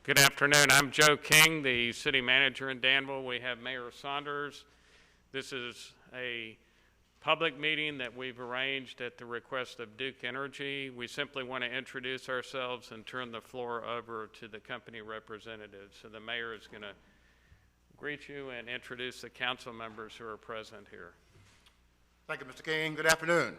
Good afternoon. I'm Joe King, the city manager in Danville. We have Mayor Saunders. This is a public meeting that we've arranged at the request of Duke Energy. We simply want to introduce ourselves and turn the floor over to the company representatives. So the mayor is going to greet you and introduce the council members who are present here. Thank you, Mr. King. Good afternoon.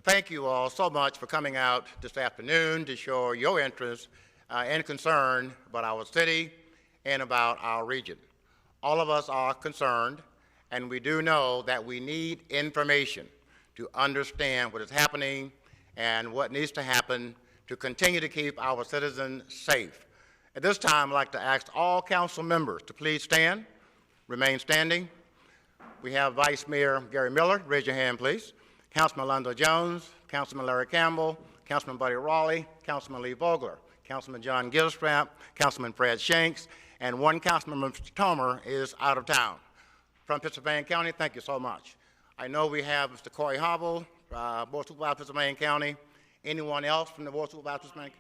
Thank you all so much for coming out this afternoon to show your interest and concern about our city and about our region. All of us are concerned, and we do know that we need information to understand what is happening and what needs to happen to continue to keep our citizens safe. At this time, I'd like to ask all council members to please stand, remain standing. We have Vice Mayor Gary Miller. Raise your hand, please. Councilman Lonzo Jones, Councilman Larry Campbell, Councilman Buddy Raleigh, Councilman Lee Vogler, Councilman John Gilstrap, Councilman Fred Shanks, and one councilman, Mr. Tomer, is out of town. From Pennsylvania County, thank you so much. I know we have Mr. Corey Hobble, Board of Supervisors, Pennsylvania County. Anyone else from the Board of Supervisors, Pennsylvania County?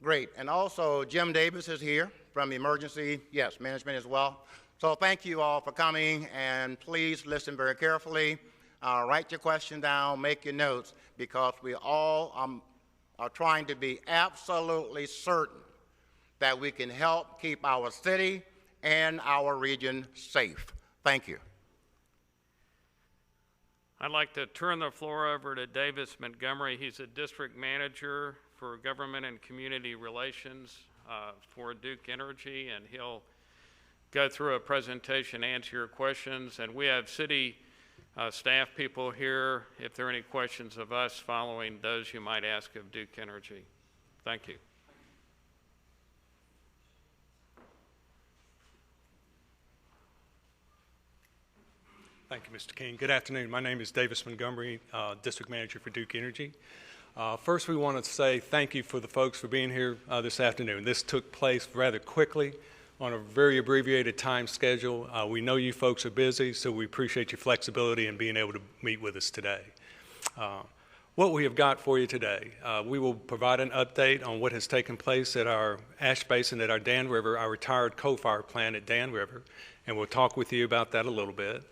Great, and also Jim Davis is here from Emergency, Management as well. So thank you all for coming, and please listen very carefully. Write your question down, make your notes, because we all are trying to be absolutely certain that we can help keep our city and our region safe. Thank you. I'd like to turn the floor over to Davis Montgomery. He's a district manager for Government and Community Relations for Duke Energy, and he'll go through a presentation, answer your questions, and we have city staff people here if there are any questions of us following those you might ask of Duke Energy. Thank you. Thank you, Mr. King. Good afternoon. My name is Davis Montgomery, District Manager for Duke Energy. First, we want to say thank you for the folks for being here this afternoon. This took place rather quickly on a very abbreviated time schedule. We know you folks are busy, so we appreciate your flexibility in being able to meet with us today. What we have got for you today, we will provide an update on what has taken place at our ash basin at our Dan River, our retired coal-fired plant at Dan River, and we'll talk with you about that a little bit.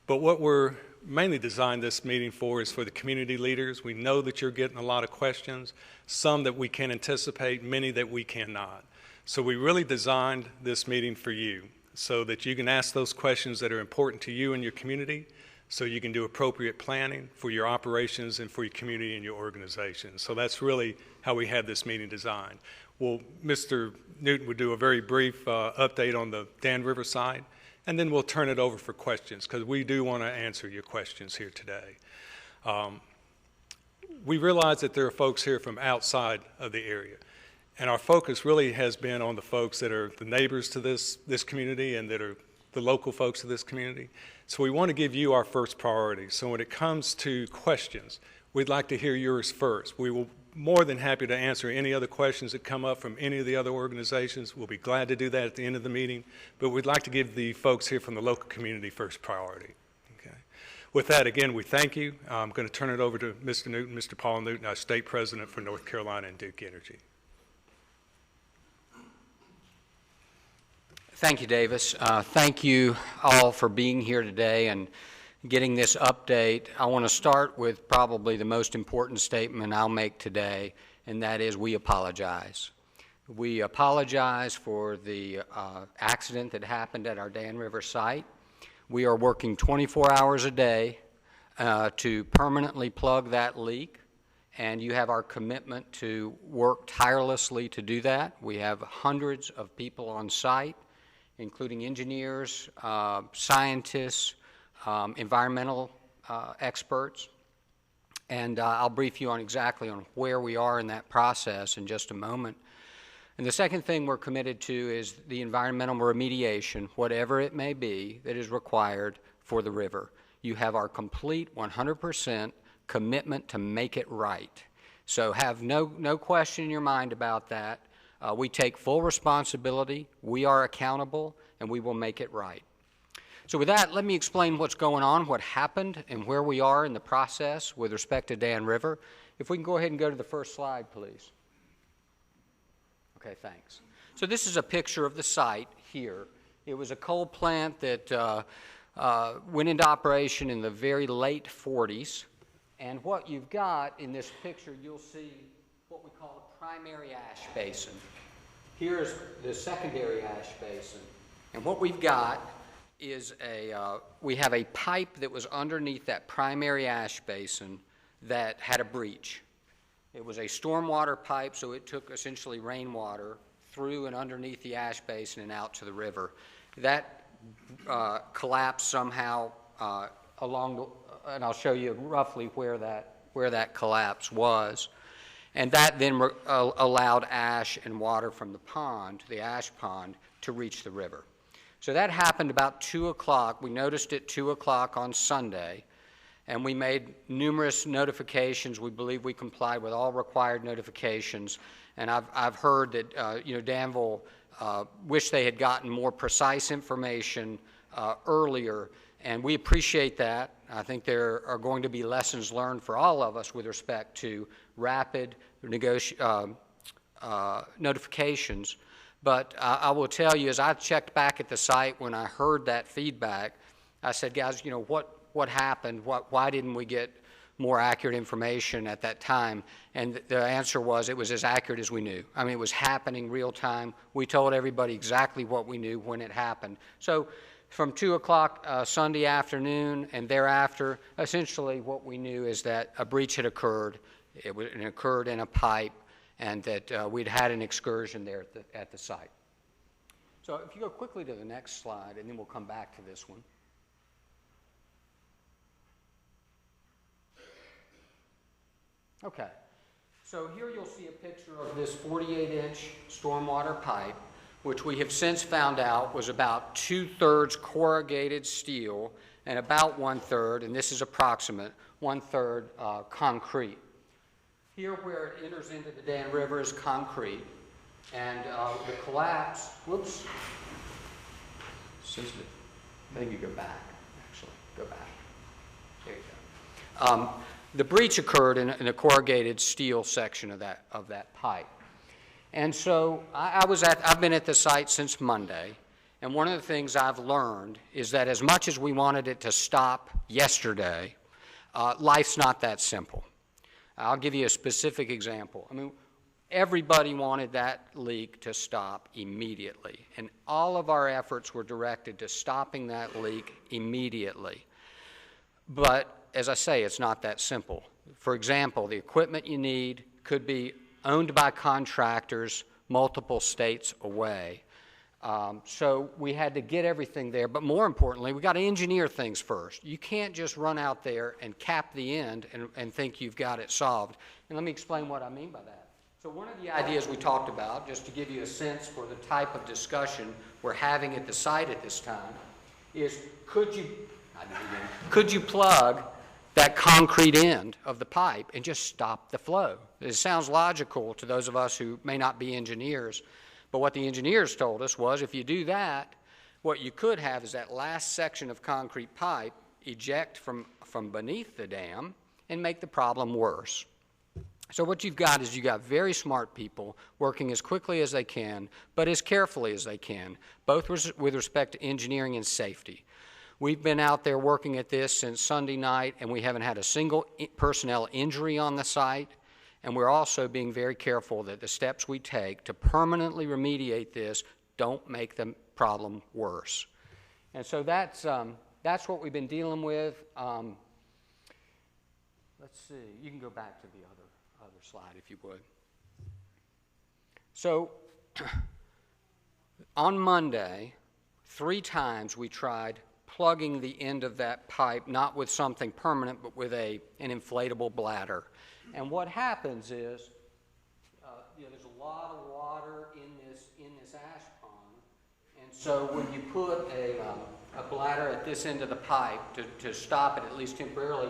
But what we're mainly designed this meeting for is for the community leaders. We know that you're getting a lot of questions, some that we can anticipate, many that we cannot. So we really designed this meeting for you so that you can ask those questions that are important to you and your community, so you can do appropriate planning for your operations and for your community and your organization. So that's really how we had this meeting designed. Well, Mr. Newton would do a very brief update on the Dan River side, and then we'll turn it over for questions, because we do want to answer your questions here today. We realize that there are folks here from outside of the area, and our focus really has been on the folks that are the neighbors to this community and that are the local folks of this community. So we want to give you our first priority. So when it comes to questions, we'd like to hear yours first. We will more than happy to answer any other questions that come up from any of the other organizations. We'll be glad to do that at the end of the meeting, but we'd like to give the folks here from the local community first priority. Okay. With that, again, we thank you. I'm going to turn it over to Mr. Newton, Mr. Paul Newton, our State President for North Carolina and Duke Energy. Thank you, Davis. Thank you all for being here today and getting this update. I want to start with probably the most important statement I'll make today, and that is we apologize. We apologize for the accident that happened at our Dan River site. We are working 24 hours a day to permanently plug that leak, and you have our commitment to work tirelessly to do that. We have hundreds of people on site, including engineers, scientists, environmental experts, and I'll brief you on exactly on where we are in that process in just a moment. And the second thing we're committed to is the environmental remediation, whatever it may be, that is required for the river. You have our complete 100% commitment to make it right. So have no question in your mind about that. We take full responsibility, we are accountable, and we will make it right. So with that, let me explain what's going on, what happened, and where we are in the process with respect to Dan River. If we can go ahead and go to the first slide, please. Okay, thanks. So this is a picture of the site here. It was a coal plant that went into operation in the very late 40s. And what you've got in this picture, you'll see what we call a primary ash basin. Here's the secondary ash basin. And what we've got is we have a pipe that was underneath that primary ash basin that had a breach. It was a stormwater pipe, so it took essentially rainwater through and underneath the ash basin and out to the river. That collapsed somehow and I'll show you roughly where that collapse was. And that then allowed ash and water from the pond, the ash pond, to reach the river. So that happened about 2 o'clock. We noticed it 2 o'clock on Sunday, and we made numerous notifications. We believe we complied with all required notifications. And I've heard that Danville wished they had gotten more precise information earlier, and we appreciate that. I think there are going to be lessons learned for all of us with respect to rapid notifications. But I will tell you, as I checked back at the site when I heard that feedback, I said, guys, what happened? Why didn't we get more accurate information at that time? And the answer was it was as accurate as we knew. I mean, it was happening real time. We told everybody exactly what we knew when it happened. So from 2 o'clock Sunday afternoon and thereafter, essentially what we knew is that a breach had occurred. It occurred in a pipe, and that we'd had an excursion there at the site. So if you go quickly to the next slide, and then we'll come back to this one. Okay, so here you'll see a picture of this 48-inch stormwater pipe, which we have since found out was about 2/3 corrugated steel and about 1/3, and this is approximate, 1/3 concrete. Here where it enters into the Dan River is concrete, and the collapse, whoops, I think you go back, actually, go back. There you go. The breach occurred in the corrugated steel section of that pipe. And so I've been at the site since Monday, and one of the things I've learned is that as much as we wanted it to stop yesterday, life's not that simple. I'll give you a specific example. I mean, everybody wanted that leak to stop immediately, and all of our efforts were directed to stopping that leak immediately. But as I say, it's not that simple. For example, the equipment you need could be owned by contractors multiple states away. So we had to get everything there, but more importantly, we got to engineer things first. You can't just run out there and cap the end and think you've got it solved. And let me explain what I mean by that. So one of the ideas we talked about, just to give you a sense for the type of discussion we're having at the site at this time, is could you plug that concrete end of the pipe and just stop the flow? It sounds logical to those of us who may not be engineers, but what the engineers told us was if you do that, what you could have is that last section of concrete pipe eject from beneath the dam and make the problem worse. So what you've got is you've got very smart people working as quickly as they can, but as carefully as they can, both with respect to engineering and safety. We've been out there working at this since Sunday night, and we haven't had a single personnel injury on the site. And we're also being very careful that the steps we take to permanently remediate this don't make the problem worse. And so that's what we've been dealing with. Let's see. You can go back to the other slide if you would. So on Monday, 3 times we tried plugging the end of that pipe, not with something permanent, but with an inflatable bladder. And what happens is, there's a lot of water in this ash pond, and so when you put a bladder at this end of the pipe to stop it, at least temporarily,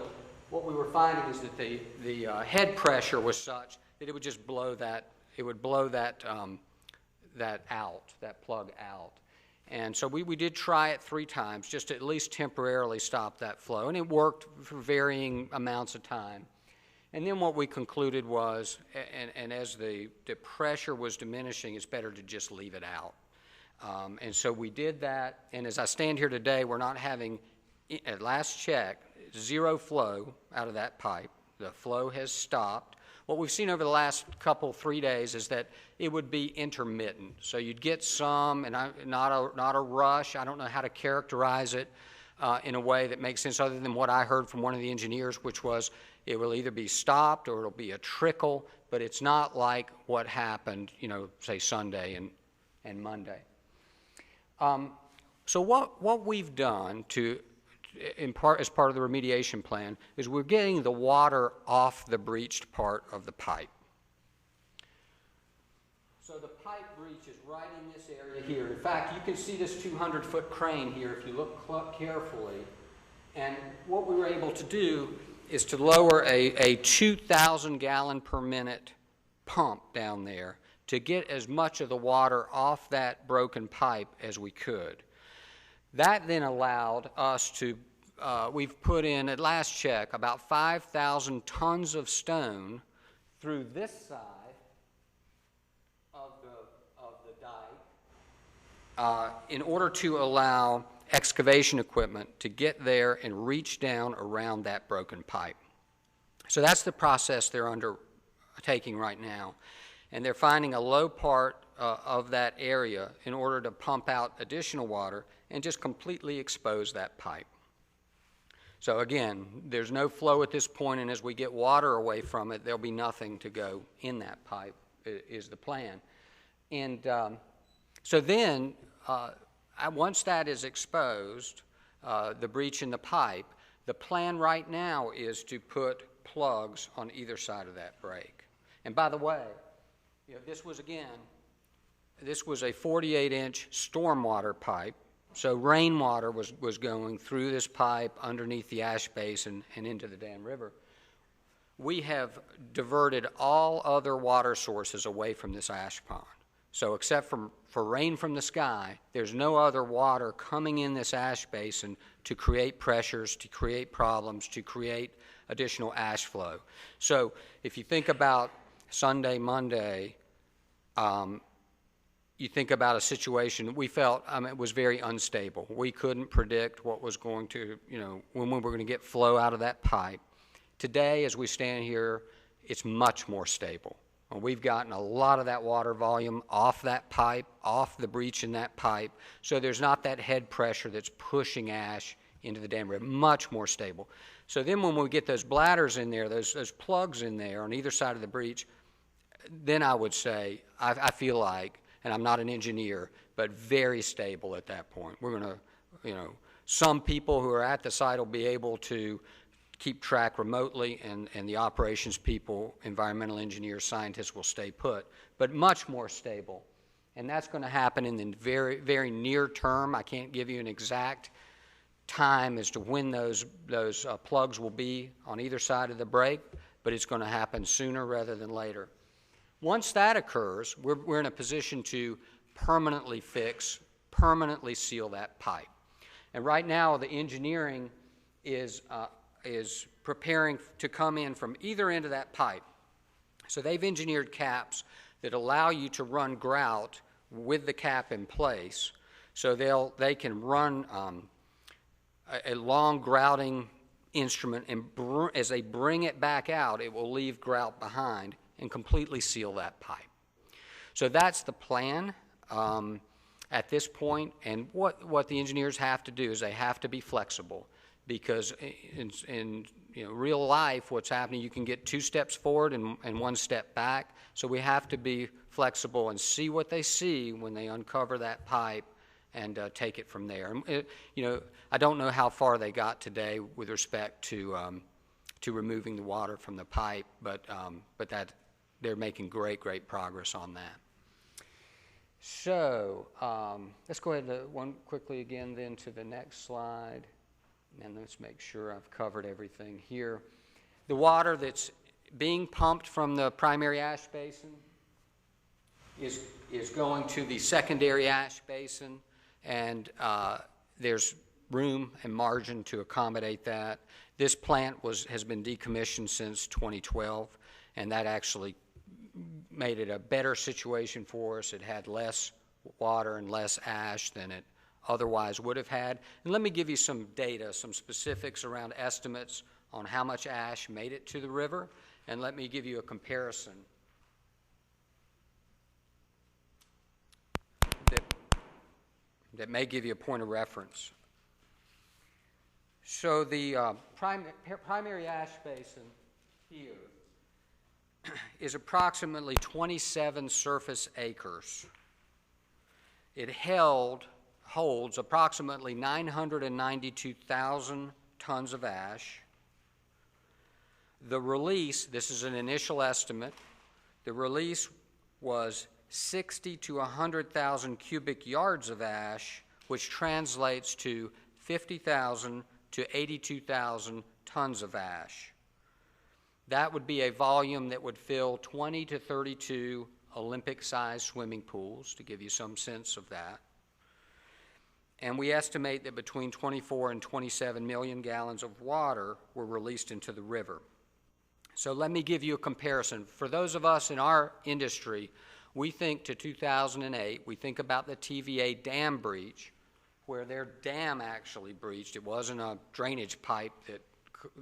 what we were finding is that the head pressure was such that it would just blow that plug out. And so we did try it 3 times, just to at least temporarily stop that flow, and it worked for varying amounts of time. And then what we concluded was, and as the pressure was diminishing, it's better to just leave it out. And so we did that, and as I stand here today, we're not having, at last check, 0 flow out of that pipe. The flow has stopped. What we've seen over the last 3 days is that it would be intermittent. So you'd get some, and not a rush. I don't know how to characterize it in a way that makes sense other than what I heard from one of the engineers, which was it will either be stopped or it'll be a trickle, but it's not like what happened, say Sunday and Monday. So what we've done as part of the remediation plan is we're getting the water off the breached part of the pipe. So the pipe breach is right in this area here. In fact, you can see this 200-foot crane here if you look carefully. And what we were able to do is to lower a 2,000 gallon per minute pump down there to get as much of the water off that broken pipe as we could. That then allowed us to, we've put in, at last check, about 5,000 tons of stone through this side of the dike in order to allow excavation equipment to get there and reach down around that broken pipe. So that's the process they're undertaking right now. And they're finding a low part of that area in order to pump out additional water and just completely expose that pipe. So again, there's no flow at this point, and as we get water away from it, there'll be nothing to go in that pipe, is the plan. And so then, once that is exposed, the breach in the pipe, the plan right now is to put plugs on either side of that break. And by the way, this was a 48-inch stormwater pipe, so rainwater was going through this pipe underneath the ash basin and into the Dam River. We have diverted all other water sources away from this ash pond. So except for rain from the sky, there's no other water coming in this ash basin to create pressures, to create problems, to create additional ash flow. So if you think about Sunday, Monday, you think about a situation we felt it was very unstable. We couldn't predict what was going to, when we were going to get flow out of that pipe. Today, as we stand here, it's much more stable. We've gotten a lot of that water volume off that pipe, off the breach in that pipe, so there's not that head pressure that's pushing ash into the Dam River. Much more stable. So then when we get those bladders in there, those plugs in there on either side of the breach, then I would say, I feel like, and I'm not an engineer, but very stable at that point. We're going to, some people who are at the site will be able to keep track remotely, and the operations people, environmental engineers, scientists will stay put, but much more stable. And that's going to happen in the very, very near term. I can't give you an exact time as to when those plugs will be on either side of the break, but it's going to happen sooner rather than later. Once that occurs, we're in a position to permanently seal that pipe. And right now, the engineering is preparing to come in from either end of that pipe. So they've engineered caps that allow you to run grout with the cap in place. So they can run a long grouting instrument, and as they bring it back out, it will leave grout behind and completely seal that pipe. So that's the plan at this point, and what the engineers have to do is they have to be flexible, because in real life, what's happening, you can get 2 steps forward and 1 step back. So we have to be flexible and see what they see when they uncover that pipe and take it from there. And, I don't know how far they got today with respect to removing the water from the pipe, but that they're making great progress on that. So let's go ahead one quickly again then to the next slide. And let's make sure I've covered everything here. The water that's being pumped from the primary ash basin is going to the secondary ash basin. and there's room and margin to accommodate that. This plant has been decommissioned since 2012, and that actually made it a better situation for us. It had less water and less ash than it otherwise would have had. And let me give you some data, some specifics around estimates on how much ash made it to the river, and let me give you a comparison that may give you a point of reference. So the primary ash basin here is approximately 27 surface acres. It holds approximately 992,000 tons of ash. The release, this is an initial estimate, the release was 60 to 100,000 cubic yards of ash, which translates to 50,000 to 82,000 tons of ash. That would be a volume that would fill 20 to 32 Olympic-sized swimming pools, to give you some sense of that. And we estimate that between 24 and 27 million gallons of water were released into the river. So let me give you a comparison. For those of us in our industry, we think to 2008, we think about the TVA dam breach, where their dam actually breached. It wasn't a drainage pipe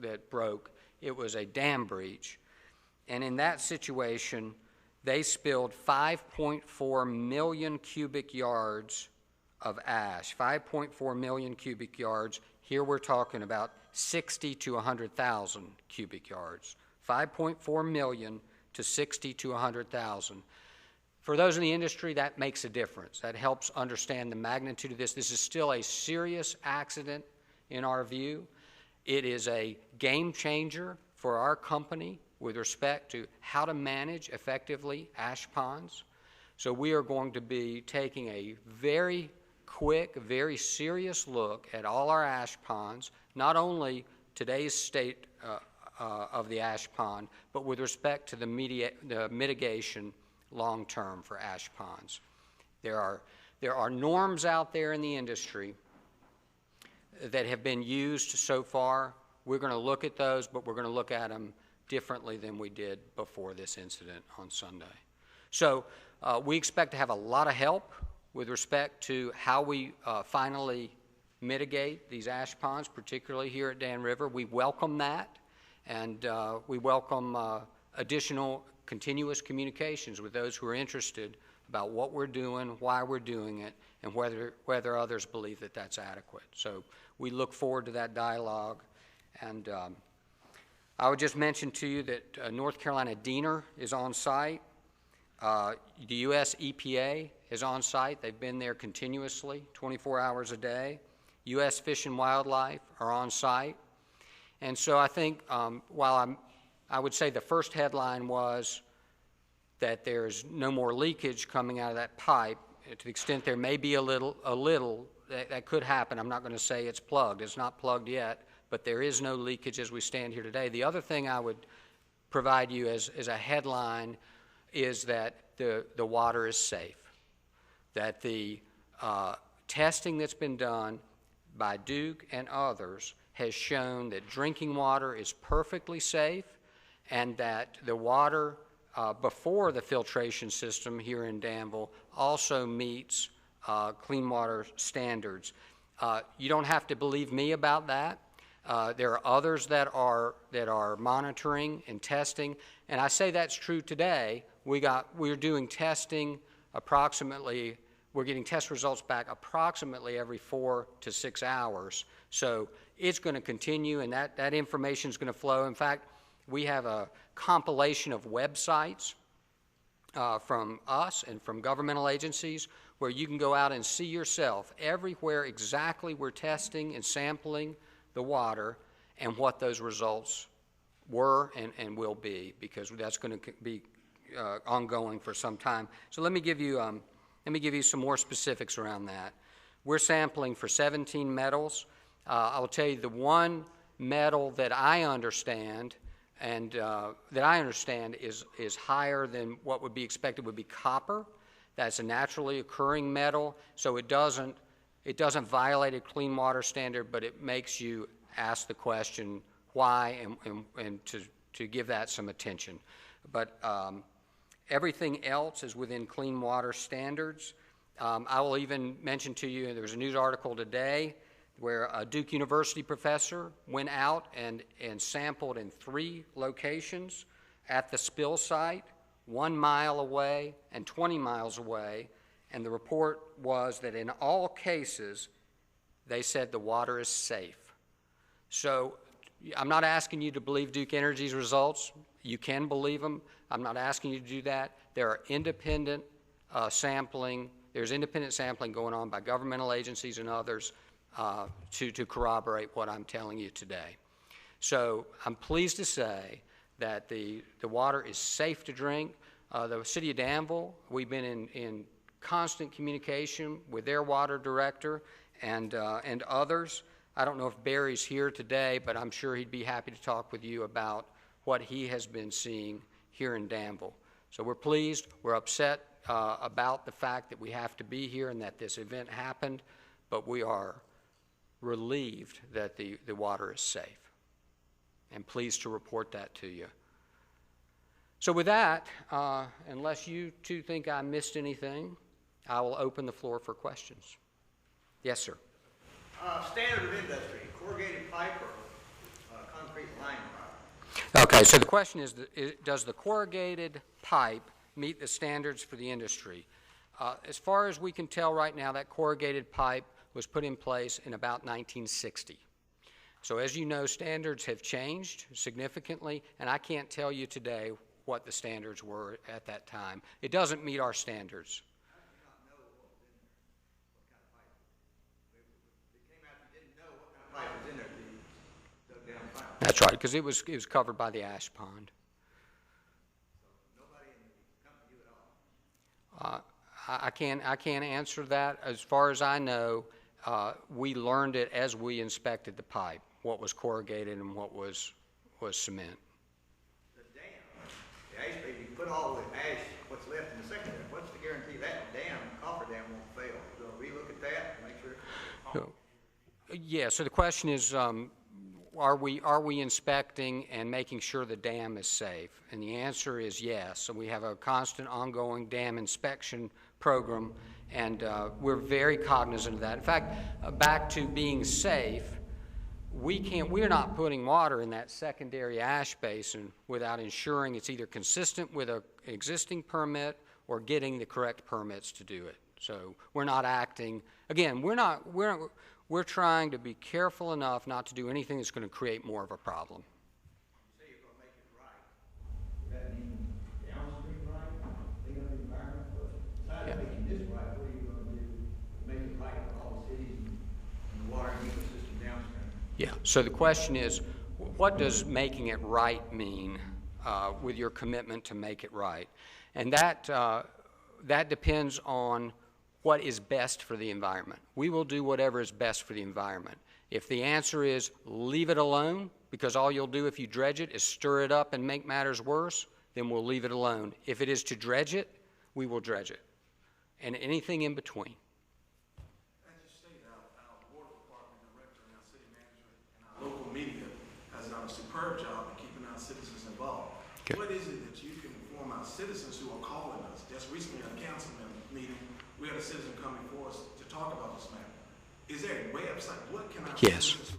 that broke. It was a dam breach. And in that situation, they spilled 5.4 million cubic yards of ash, 5.4 million cubic yards. Here we're talking about 60 to 100,000 cubic yards, 5.4 million to 60 to 100,000. For those in the industry, that makes a difference. That helps understand the magnitude of this. This is still a serious accident in our view. It is a game changer for our company with respect to how to manage effectively ash ponds. So we are going to be taking a very quick, very serious look at all our ash ponds, not only today's state of the ash pond, but with respect to the mitigation long-term for ash ponds. There are norms out there in the industry that have been used so far. We're going to look at those, but we're going to look at them differently than we did before this incident on Sunday. So we expect to have a lot of help with respect to how we finally mitigate these ash ponds, particularly here at Dan River. We welcome that, and we welcome additional continuous communications with those who are interested about what we're doing, why we're doing it, and whether others believe that that's adequate. So we look forward to that dialogue. And I would just mention to you that North Carolina DENR is on site. The U.S. EPA is on site. They've been there continuously, 24 hours a day. U.S. Fish and Wildlife are on site. And so I think while I would say the first headline was that there's no more leakage coming out of that pipe. To the extent there may be a little that could happen. I'm not going to say it's plugged. It's not plugged yet, but there is no leakage as we stand here today. The other thing I would provide you as a headline is that the water is safe, that the testing that's been done by Duke and others has shown that drinking water is perfectly safe, and that the water before the filtration system here in Danville also meets clean water standards. You don't have to believe me about that. There are others that are monitoring and testing, and I say that's true today. We're doing testing approximately. We're getting test results back approximately every 4 to 6 hours. So it's going to continue, and that information is going to flow. In fact, we have a compilation of websites from us and from governmental agencies where you can go out and see yourself everywhere exactly we're testing and sampling the water and what those results were and will be, because that's going to be ongoing for some time. So let me give you some more specifics around that. We're sampling for 17 metals. I'll tell you the one metal that I understand is higher than what would be expected would be copper. That's a naturally occurring metal, so it doesn't It doesn't violate a clean water standard, but it makes you ask the question why and to give that some attention. But everything else is within clean water standards. I will even mention to you, there was a news article today where a Duke University professor went out and sampled in 3 locations at the spill site, 1 mile away and 20 miles away, and the report was that in all cases, they said the water is safe. So I'm not asking you to believe Duke Energy's results. You can believe them. I'm not asking you to do that. There are independent sampling. There's independent sampling going on by governmental agencies and others to corroborate what I'm telling you today. So I'm pleased to say that the water is safe to drink. The city of Danville, we've been in constant communication with their water director and others. I don't know if Barry's here today, but I'm sure he'd be happy to talk with you about what he has been seeing here in Danville. So we're pleased. We're upset about the fact that we have to be here and that this event happened, but we are relieved that the water is safe and pleased to report that to you. So with that, unless you two think I missed anything, I will open the floor for questions. Yes, sir. Standard of industry, corrugated pipe or concrete line pipe? Okay, so the question is, does the corrugated pipe meet the standards for the industry? As far as we can tell right now, that corrugated pipe was put in place in about 1960. So as you know, standards have changed significantly, and I can't tell you today what the standards were at that time. It doesn't meet our standards. How did you not know what was in there? What kind of pipe? It came out you didn't know what kind of pipe was in there until you dug down the pipe. That's right, because it was covered by the ash pond. So nobody in the company knew at all? I can't answer that. As far as I know, we learned it as we inspected the pipe, what was corrugated and what was cement. The dam, the ash, you put all the ash, what's left in the secondary, what's the guarantee that dam, copper dam won't fail? We're going to relook at that and make sure? Yeah, so the question is, are we inspecting and making sure the dam is safe? And the answer is yes. So we have a constant ongoing dam inspection program, and we're very cognizant of that. In fact, back to being safe, we're not putting water in that secondary ash basin without ensuring it's either consistent with an existing permit or getting the correct permits to do it. So we're not acting, again, we're trying to be careful enough not to do anything that's going to create more of a problem. You say you're going to make it right. Does that mean downstream right, clean up the environment? But besides making this right, what are you going to do to make it right for all the cities and the water and ecosystem downstream? Yeah, so the question is, what does making it right mean with your commitment to make it right? And that depends on what is best for the environment. We will do whatever is best for the environment. If the answer is leave it alone, because all you'll do if you dredge it is stir it up and make matters worse, then we'll leave it alone. If it is to dredge it, we will dredge it. And anything in between. As you stated, our water department director and our city manager and our local media has done a superb job in keeping our citizens involved. Okay. What is it that you can inform our citizens who are calling us? Just recently at a council meeting, we had a citizen coming for us to talk about this matter. Is there a website? What can our citizens,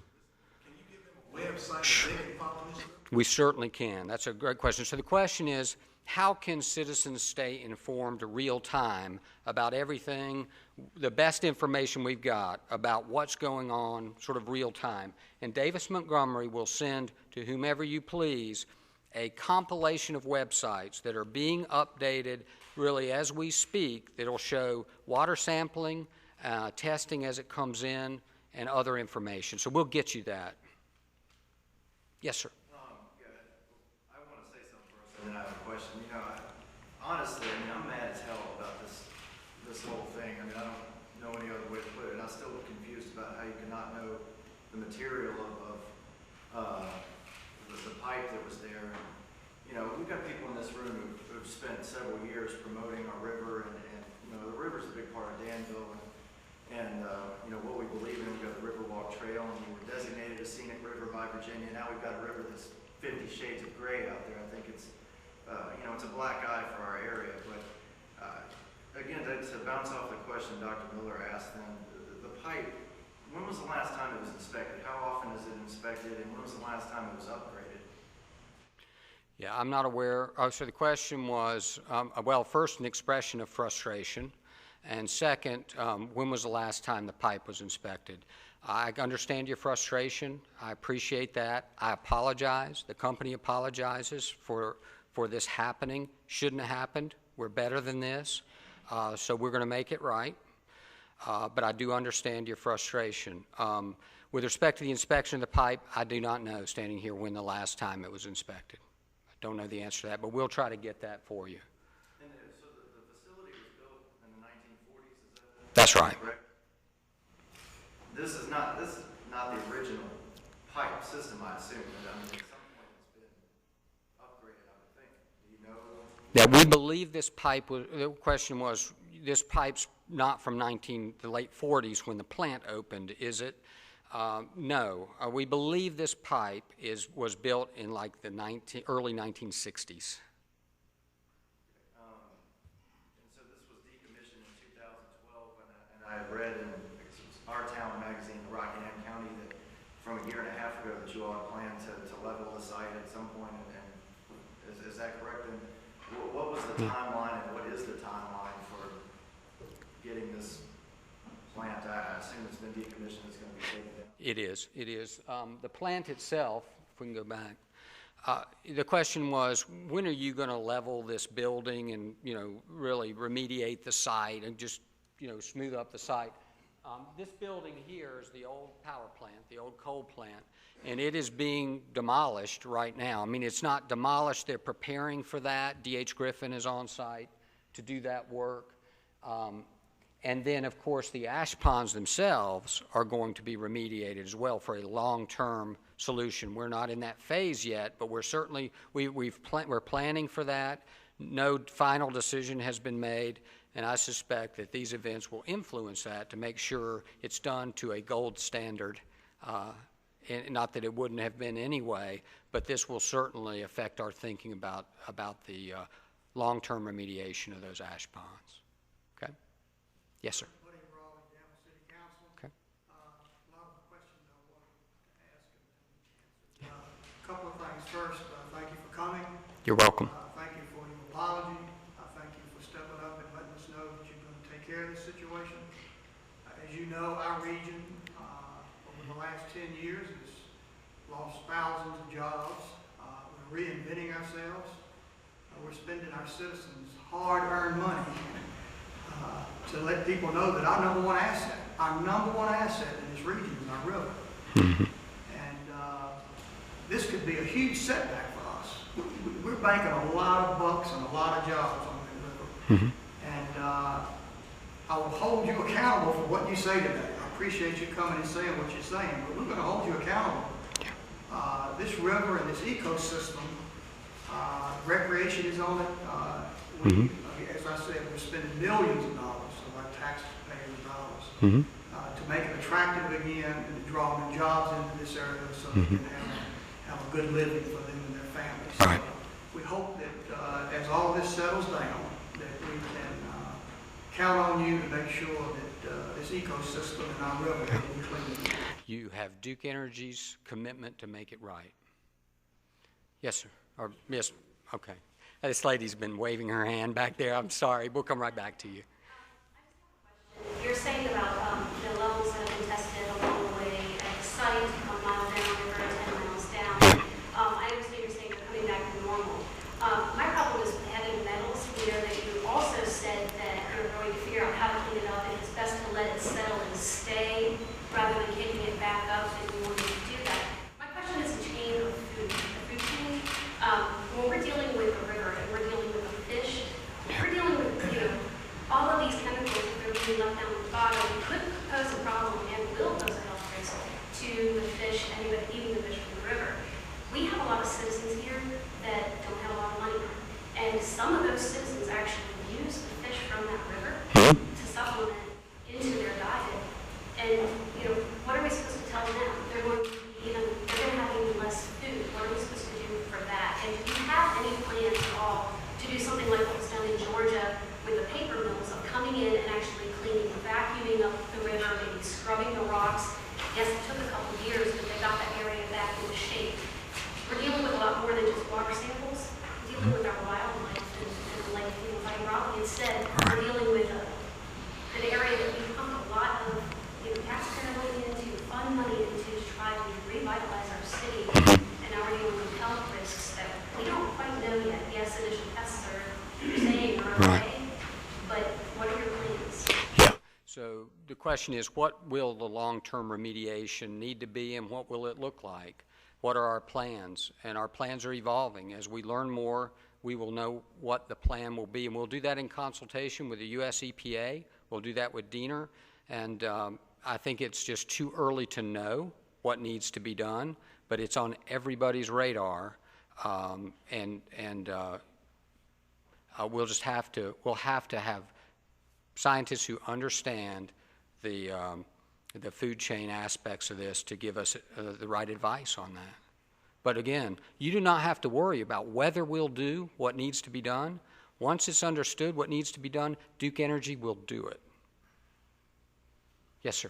can you give them a website that they can follow this? We certainly can. That's a great question. So the question is, how can citizens stay informed real time about everything, the best information we've got about what's going on sort of real time? And Davis Montgomery will send to whomever you please a compilation of websites that are being updated really as we speak that'll show water sampling, testing as it comes in, and other information. So we'll get you that. Yes, sir. I want to say something first, and then I have a question. You know, honestly, I'm mad as hell about this whole thing. I mean, I don't know any other way to put it, and I'm still confused about how you cannot know the material of the pipe that was there. And, you know, we've got people in this room who've spent several years promoting our river, and you know, the river's a big part of Danville, and and, you know, what we believe in. We've got the Riverwalk Trail, and we were designated a scenic river by Virginia. Now we've got a river that's 50 shades of gray out there. I think it's, you know, it's a black eye for our area. But again, to bounce off the question Dr. Miller asked, then the pipe, when was the last time it was inspected? How often is it inspected, and when was the last time it was upgraded? Yeah, I'm not aware. Oh, so the question was, well, first, an expression of frustration, and second, when was the last time the pipe was inspected? I understand your frustration. I appreciate that. I apologize. The company apologizes for this happening. Shouldn't have happened. We're better than this, so we're going to make it right. But I do understand your frustration. With respect to the inspection of the pipe, I do not know, standing here, when the last time it was inspected. I don't know the answer to that, but we'll try to get that for you. And so the facility was built in the 1940s, is that? That's right. Correct? This is not the original pipe system, I assume. But I mean, at some point it's been upgraded, I would think. Do you know? Yeah, we believe this pipe was, the question was, this pipe's not from the late 40s when the plant opened, is it? No. We believe this pipe was built in like the early 1960s. And so this was decommissioned in 2012, and I read in our town magazine, the Rockingham County, that from a year and a half ago that you all had planned to level the site at some point, and is that correct? And what was the timeline, and what is the timeline for getting this plant? I assume it's been decommissioned, it's going to be taken down. It is. It is. The plant itself, if we can go back, the question was, when are you going to level this building and, you know, really remediate the site and just, you know, smooth up the site? This building here is the old power plant, the old coal plant, and it is being demolished right now. I mean, it's not demolished. They're preparing for that. D.H. Griffin is on site to do that work. And then, of course, the ash ponds themselves are going to be remediated as well for a long-term solution. We're not in that phase yet, but we're certainly, we're planning for that. No final decision has been made, and I suspect that these events will influence that to make sure it's done to a gold standard. And not that it wouldn't have been anyway, but this will certainly affect our thinking about the long-term remediation of those ash ponds. Okay? Yes, sir. Buddy Raleigh, Danville City Council. Okay. A lot of the questions I wanted to ask and answer. A couple of things. First, thank you for coming. You're welcome. Thank you for your apology. Thank you for stepping up and letting us know that you're going to take care of this situation. As you know, our region, over the last 10 years, has lost thousands of jobs. We're reinventing ourselves. We're spending our citizens' hard-earned money to let people know that our number one asset in this region is our river. Mm-hmm. And this could be a huge setback for us. We're banking a lot of bucks and a lot of jobs on that river. Mm-hmm. And I will hold you accountable for what you say today. I appreciate you coming and saying what you're saying, but we're going to hold you accountable. This river and this ecosystem, recreation is on it. As I said, we're spending millions of dollars of our taxpayers' dollars to make it attractive again and to draw new jobs into this area so they can have a good living for them and their families. So Right. we hope that as all this settles down, that we can count on you to make sure that this ecosystem and our river will be clean. You have Duke Energy's commitment to make it right. Yes, sir. Or yes. Okay. This lady's been waving her hand back there. I'm sorry. We'll come right back to you. You're saying about the levels that have been tested along the way at the site, a mile down river, 10 miles down. I understand you're saying they're coming back to normal. My problem is with heavy metals. We know that you also said that you're going to figure out how to clean it up, and it's best to let it settle and stay rather than kicking it back up, and you want to do that. My question is a chain of food, a food chain. When we're dealing with a river and we're dealing with a fish, we're dealing with, all of these chemicals that are being left down the bottom question is, what will the long-term remediation need to be and what will it look like? What are our plans? And our plans are evolving. As we learn more, we will know what the plan will be, and we'll do that in consultation with the U.S. EPA. We'll do that with Diener, and I think it's just too early to know what needs to be done, but it's on everybody's radar, we'll have to have scientists who understand the food chain aspects of this to give us the right advice on that. But again, you do not have to worry about whether we'll do what needs to be done. Once it's understood what needs to be done, Duke Energy will do it. Yes, sir.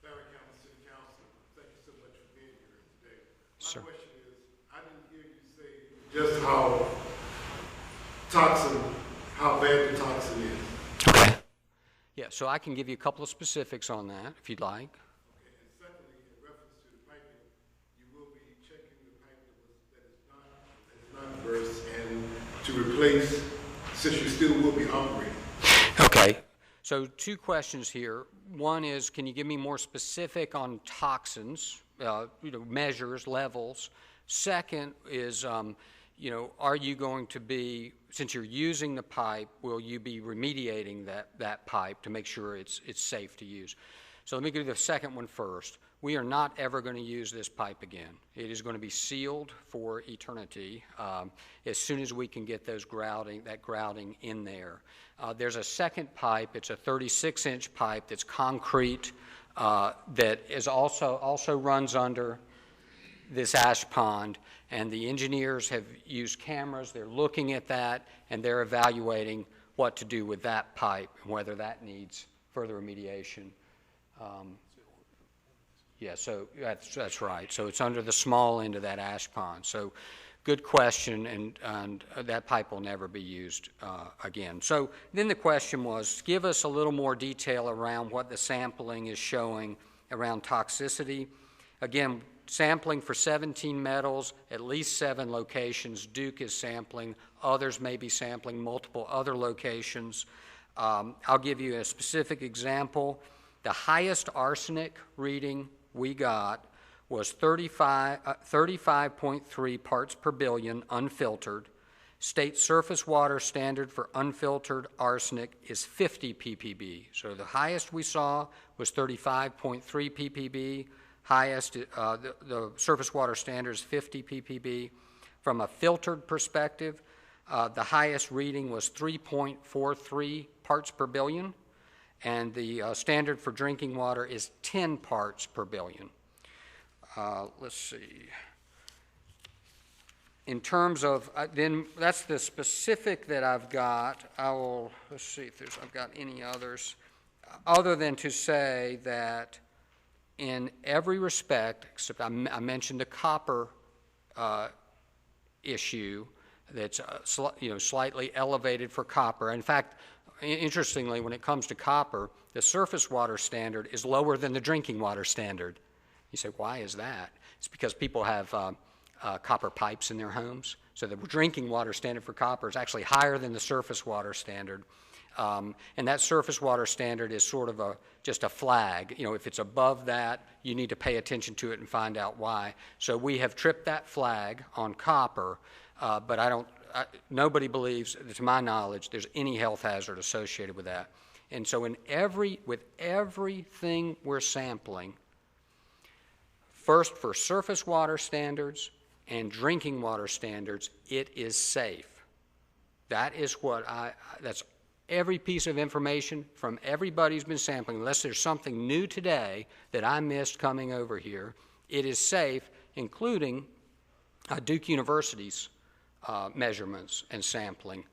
Barry County City Council, thank you so much for being here today. My Sir. question is, I didn't hear you say just how bad the toxin is. Okay. Yeah, so I can give you a couple of specifics on that, if you'd like. Okay, and secondly, in reference to the piping, you will be checking the pipe that is not burst and to replace, since you still will be operating. Okay. So 2 questions here. One is, can you give me more specific on toxins, measures, levels? Second is, are you going to be, since you're using the pipe, will you be remediating that pipe to make sure it's safe to use? So let me do the second one first. We are not ever going to use this pipe again. It is going to be sealed for eternity as soon as we can get that grouting in there. There's a second pipe. It's a 36-inch pipe that's concrete that is also runs under this ash pond, and the engineers have used cameras. They're looking at that, and they're evaluating what to do with that pipe and whether that needs further remediation. Yeah, so that's right. So it's under the small end of that ash pond. So good question, and that pipe will never be used again. So then the question was, give us a little more detail around what the sampling is showing around toxicity. Again, sampling for 17 metals, at least 7 locations. Duke is sampling. Others may be sampling multiple other locations. I'll give you a specific example. The highest arsenic reading we got was 35.3 parts per billion unfiltered. State surface water standard for unfiltered arsenic is 50 ppb. So the highest we saw was 35.3 ppb. Highest, the surface water standard is 50 ppb. From a filtered perspective, the highest reading was 3.43 parts per billion, and the standard for drinking water is 10 parts per billion. Let's see. In terms of, then that's the specific that I've got. Let's see if I've got any others, other than to say that in every respect, except I mentioned the copper issue that's slightly elevated for copper. In fact, interestingly, when it comes to copper, the surface water standard is lower than the drinking water standard. You say, why is that? It's because people have copper pipes in their homes. So the drinking water standard for copper is actually higher than the surface water standard. And that surface water standard is sort of just a flag. If it's above that, you need to pay attention to it and find out why. So we have tripped that flag on copper, but nobody believes, to my knowledge, there's any health hazard associated with that. And so with everything we're sampling, first for surface water standards and drinking water standards, it is safe. That is that's every piece of information from everybody who's been sampling, unless there's something new today that I missed coming over here, it is safe, including Duke University's measurements and sampling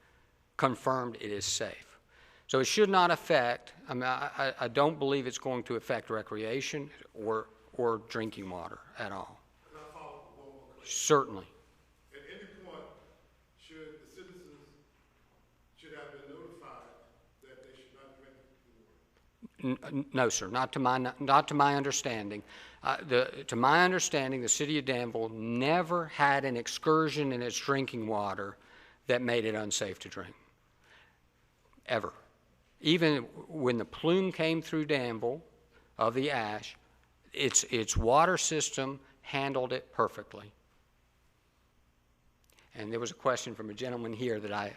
confirmed it is safe. So it should not affect, I don't believe it's going to affect recreation or drinking water at all. Can I follow up with one more question? Certainly. At any point, should the citizens have been notified that they should not drink the water? No, sir, not to my understanding. To my understanding, the city of Danville never had an excursion in its drinking water that made it unsafe to drink, ever. even when the plume came through Danville of the ash, its water system handled it perfectly. And there was a question from a gentleman here that I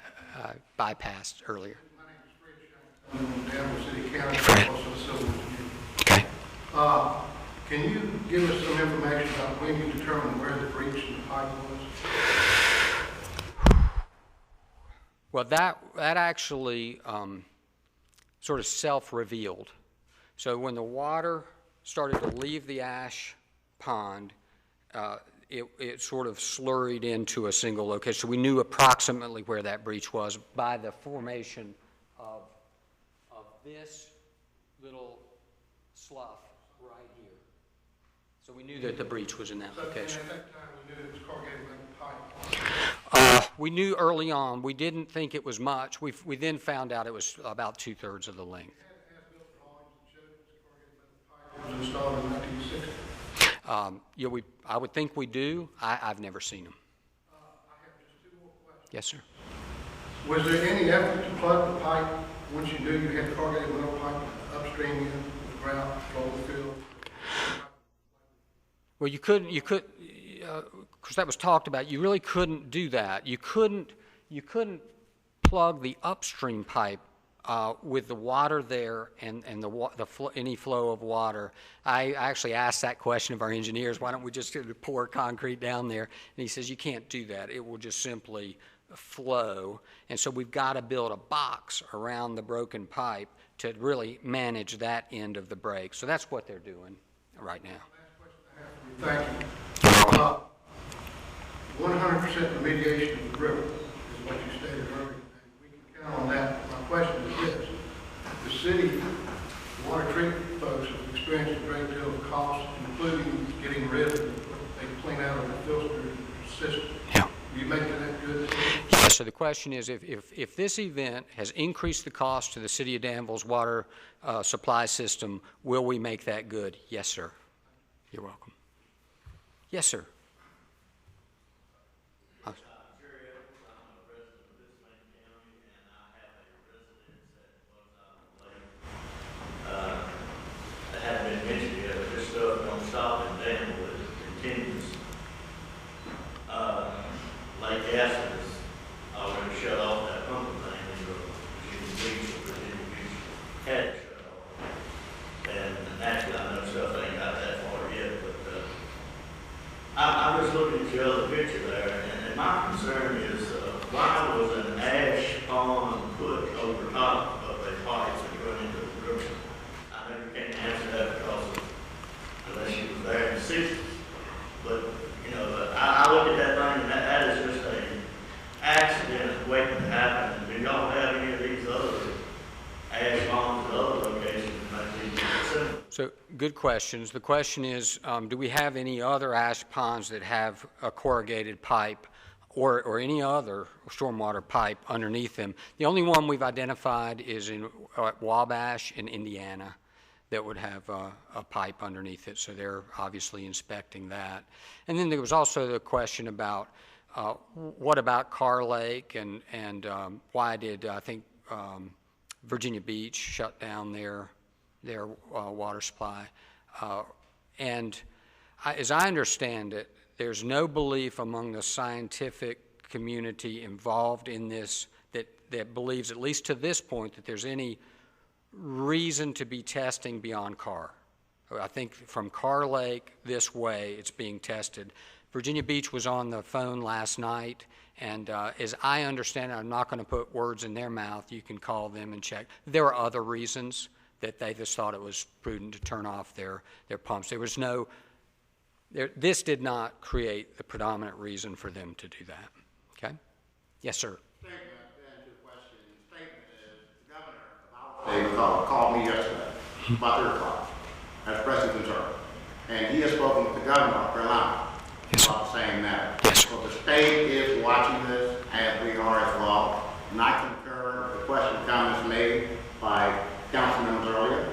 bypassed earlier. My name is Fred Shanks. I'm in Danville City County. Fred. Also a civil engineer. Okay. Can you give us some information about when you determined where the breach in the pipe was? Well, that actually sort of self-revealed. So when the water started to leave the ash pond, it sort of slurried into a single location. So we knew approximately where that breach was by the formation of this little slough right here. So we knew that the breach was in that location. And at that time, we knew it was corrugated metal pipe. We knew early on. We didn't think it was much. We then found out it was about 2/3 of the length. As-built drawings that showed it was corrugated metal pipe. It was installed in 1960. I would think we do. I've never seen them. I have just two more questions. Yes, sir. Was there any effort to plug the pipe once you knew you had corrugated metal pipe upstream in the ground, below the field? Well, because that was talked about. You really couldn't do that. You couldn't plug the upstream pipe with the water there and any flow of water. I actually asked that question of our engineers. Why don't we just pour concrete down there? And he says you can't do that. It will just simply flow. And so we've got to build a box around the broken pipe to really manage that end of the break. So that's what they're doing right now. Thank you. 100% remediation of the river is what you stated earlier. And we can count on that. My question is this. The city water treatment folks have experienced a great deal of cost, including getting rid of what they clean out of the filter system. Yeah. Will you make that good? Yeah, so the question is if this event has increased the cost to the city of Danville's water supply system, will we make that good? Yes, sir. You're welcome. Yes, sir. I haven't been mentioned yet, but this stuff don't stop in Danville, it continues. Like acid is already shut off that pumping thing in the Virginia Beach had it shut off. And naturally, I know stuff ain't got that far yet, but I'm just looking at your other picture there, and my concern is why was an ash pond put over top of a pipe that run into the river? I know you can't answer that because unless you was there in the 60s, but I look at that thing and that is just a accident waiting to happen. Do y'all have any of these other ash ponds in other locations that might be similar? So good questions. The question is, do we have any other ash ponds that have a corrugated pipe or any other stormwater pipe underneath them? The only one we've identified is in Wabash in Indiana that would have a pipe underneath it, so they're obviously inspecting that. And then there was also the question about what about Carr Lake and why did I think Virginia Beach shut down their water supply. And as I understand it, there's no belief among the scientific community involved in this that believes, at least to this point, that there's any reason to be testing beyond Carr. I think from Carr Lake this way, it's being tested. Virginia Beach was on the phone last night, and as I understand it, I'm not going to put words in their mouth. You can call them and check. There are other reasons that they just thought it was prudent to turn off their pumps. There was no, this did not create the predominant reason for them to do that. Okay? Yes, sir. Statement and to the question. The statement is the governor of our state called me yesterday about 3 o'clock as pressing concern. And he has spoken with the governor of Carolina about the same matter. Yes. So the state is watching this, as we are as well. And I concur with the question comments made by council members earlier.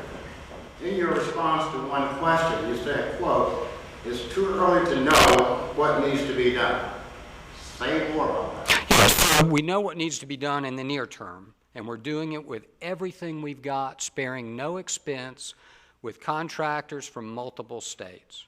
In your response to one question, you said, quote, "It's too early to know what needs to be done." Say more about that. Yes, we know what needs to be done in the near term. And we're doing it with everything we've got, sparing no expense, with contractors from multiple states.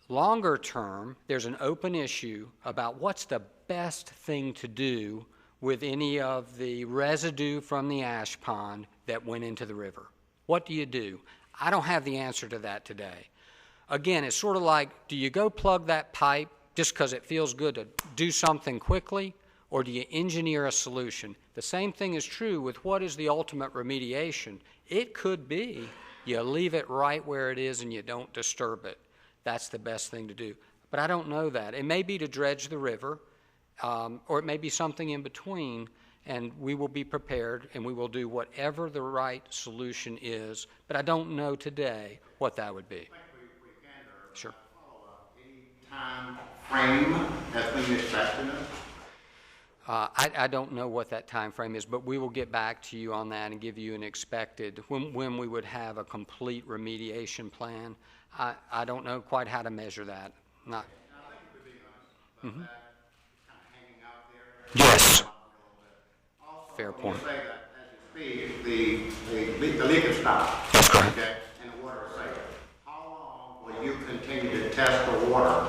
Longer term, there's an open issue about what's the best thing to do with any of the residue from the ash pond that went into the river. What do you do? I don't have the answer to that today. Again, it's sort of like, do you go plug that pipe just because it feels good to do something quickly, or do you engineer a solution? The same thing is true with what is the ultimate remediation. It could be you leave it right where it is and you don't disturb it. That's the best thing to do. But I don't know that. It may be to dredge the river, or it may be something in between, and we will be prepared and we will do whatever the right solution is. But I don't know today what that would be. I think we can, Sure. Any time frame has been expected? I don't know what that time frame is, but we will get back to you on that and give you an expected, when we would have a complete remediation plan. I don't know quite how to measure that. Not. I think it would be nice, but that kind of hanging out there. Yes. Also, Fair when point. you say that as you speak, the leak has stopped. That's correct. Okay, and the water is safe. How long will you continue to test the water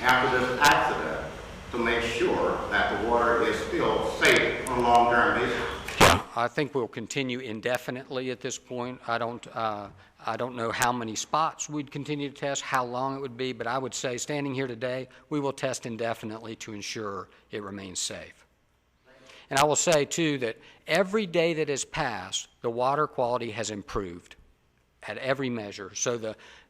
after this accident to make sure that the water is still safe on a long-term basis? Yeah, I think we'll continue indefinitely at this point. I don't know how many spots we'd continue to test, how long it would be, but I would say, standing here today, we will test indefinitely to ensure it remains safe. And I will say, too, that every day that has passed, the water quality has improved at every measure. So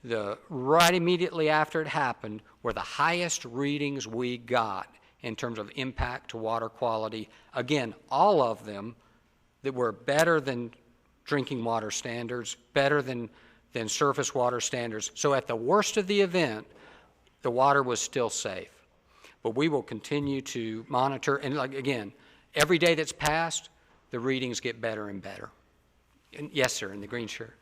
the right immediately after it happened were the highest readings we got in terms of impact to water quality. Again, all of them that were better than drinking water standards, better than surface water standards. So at the worst of the event, the water was still safe. But we will continue to monitor, and again, every day that's passed, the readings get better and better. And yes, sir, in the green shirt.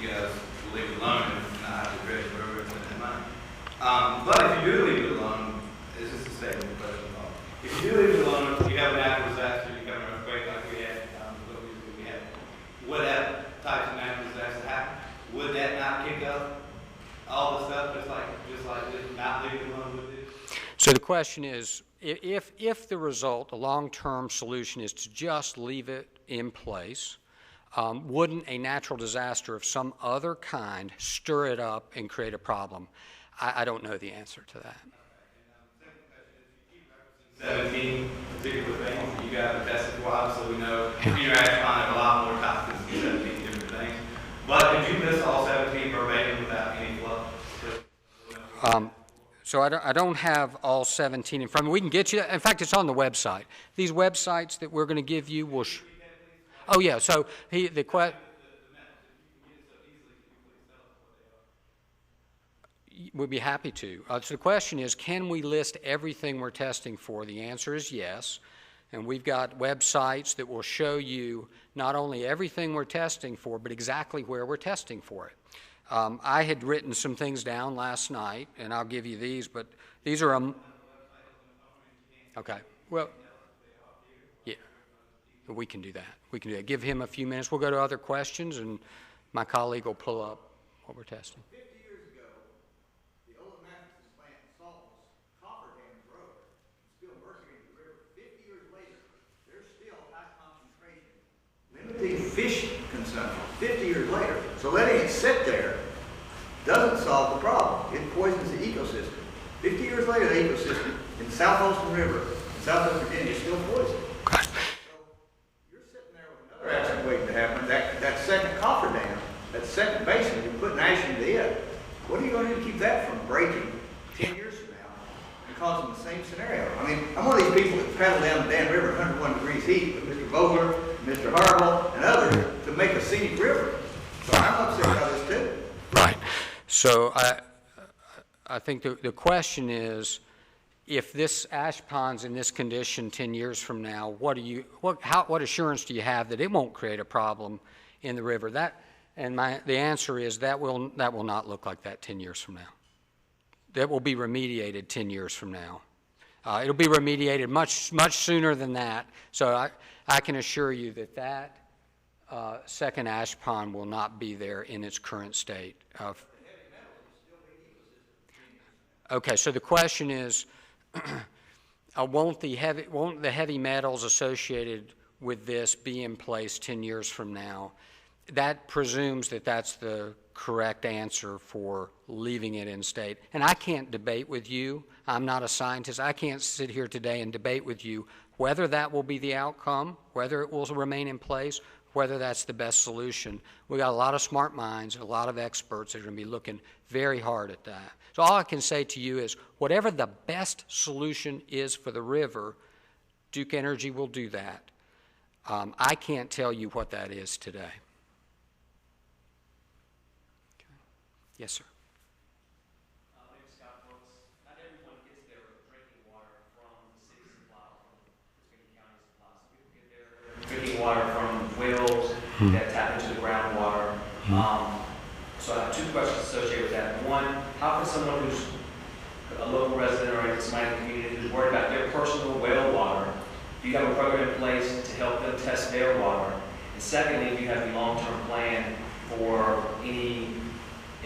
You guys will leave it alone and not have to dredge wherever it's in that money. But if you do leave it alone, this is a statement question. If you do leave it alone, you have a natural disaster, you have an earthquake like we had, would that type of natural disaster happen? Would that not kick up all the stuff just like not leaving it alone would do? So the question is, if the result, the long-term solution is to just leave it in place, wouldn't a natural disaster of some other kind stir it up and create a problem? I don't know the answer to that. 17 particular things you guys have tested for, obviously we know your ash pond have a lot more toxins than 17 different things. But did you list all 17 verbatim without any fluff? So I don't have all 17 in front of me. We can get you that. In fact, it's on the website. These websites that we're going to give you will... Oh, yeah. So the question... We'd be happy to. So the question is, can we list everything we're testing for? The answer is yes. And we've got websites that will show you not only everything we're testing for, but exactly where we're testing for it. I had written some things down last night, and I'll give you these, but these are... okay. Well, yeah. We can do that. We can do that. Give him a few minutes. We'll go to other questions, and my colleague will pull up what we're testing. 50 years ago, the old Matthews plant salt was copper dams road, still mercury in the river. 50 years later, there's still high concentration, limiting fish consumption. 50 years later, so letting it sit there doesn't solve the problem. It poisons the ecosystem. 50 years later, the ecosystem in South Holston River, in southwest Virginia, is still poisoned. Okay. You're sitting there with another accident waiting to happen. That second coffer dam, that second basin, you're putting ash into it. What are you going to do to keep that from breaking 10 years from now and causing the same scenario? I mean, I'm one of these people that paddle down the Dan River at 101 degrees heat with Mr. Vogler, Mr. Harville, and others to make a scenic river. So I'm upset about this too. Right. So I think the question is, if this ash pond's in this condition 10 years from now, what assurance do you have that it won't create a problem in the river? The answer is that will not look like that 10 years from now. That will be remediated 10 years from now. It'll be remediated much sooner than that. So I can assure you that second ash pond will not be there in its current state. Okay, so the question is, won't the heavy metals associated with this be in place 10 years from now? That presumes that that's the correct answer for leaving it in state. And I can't debate with you. I'm not a scientist. I can't sit here today and debate with you whether that will be the outcome, whether it will remain in place, whether that's the best solution. We got a lot of smart minds and a lot of experts that are going to be looking very hard at that. So all I can say to you is whatever the best solution is for the river, Duke Energy will do that. I can't tell you what that is today. Okay. Yes, sir. My name is Scott Brooks. Not everyone gets their drinking water from the city supply, from Virginia County supply. Some people get their drinking water from wells that tap into the groundwater. So I have two questions associated with that. One, how can someone who's a local resident or somebody in the community who's worried about their personal well water, do you have a program in place to help them test their water? And secondly, do you have a long-term plan for any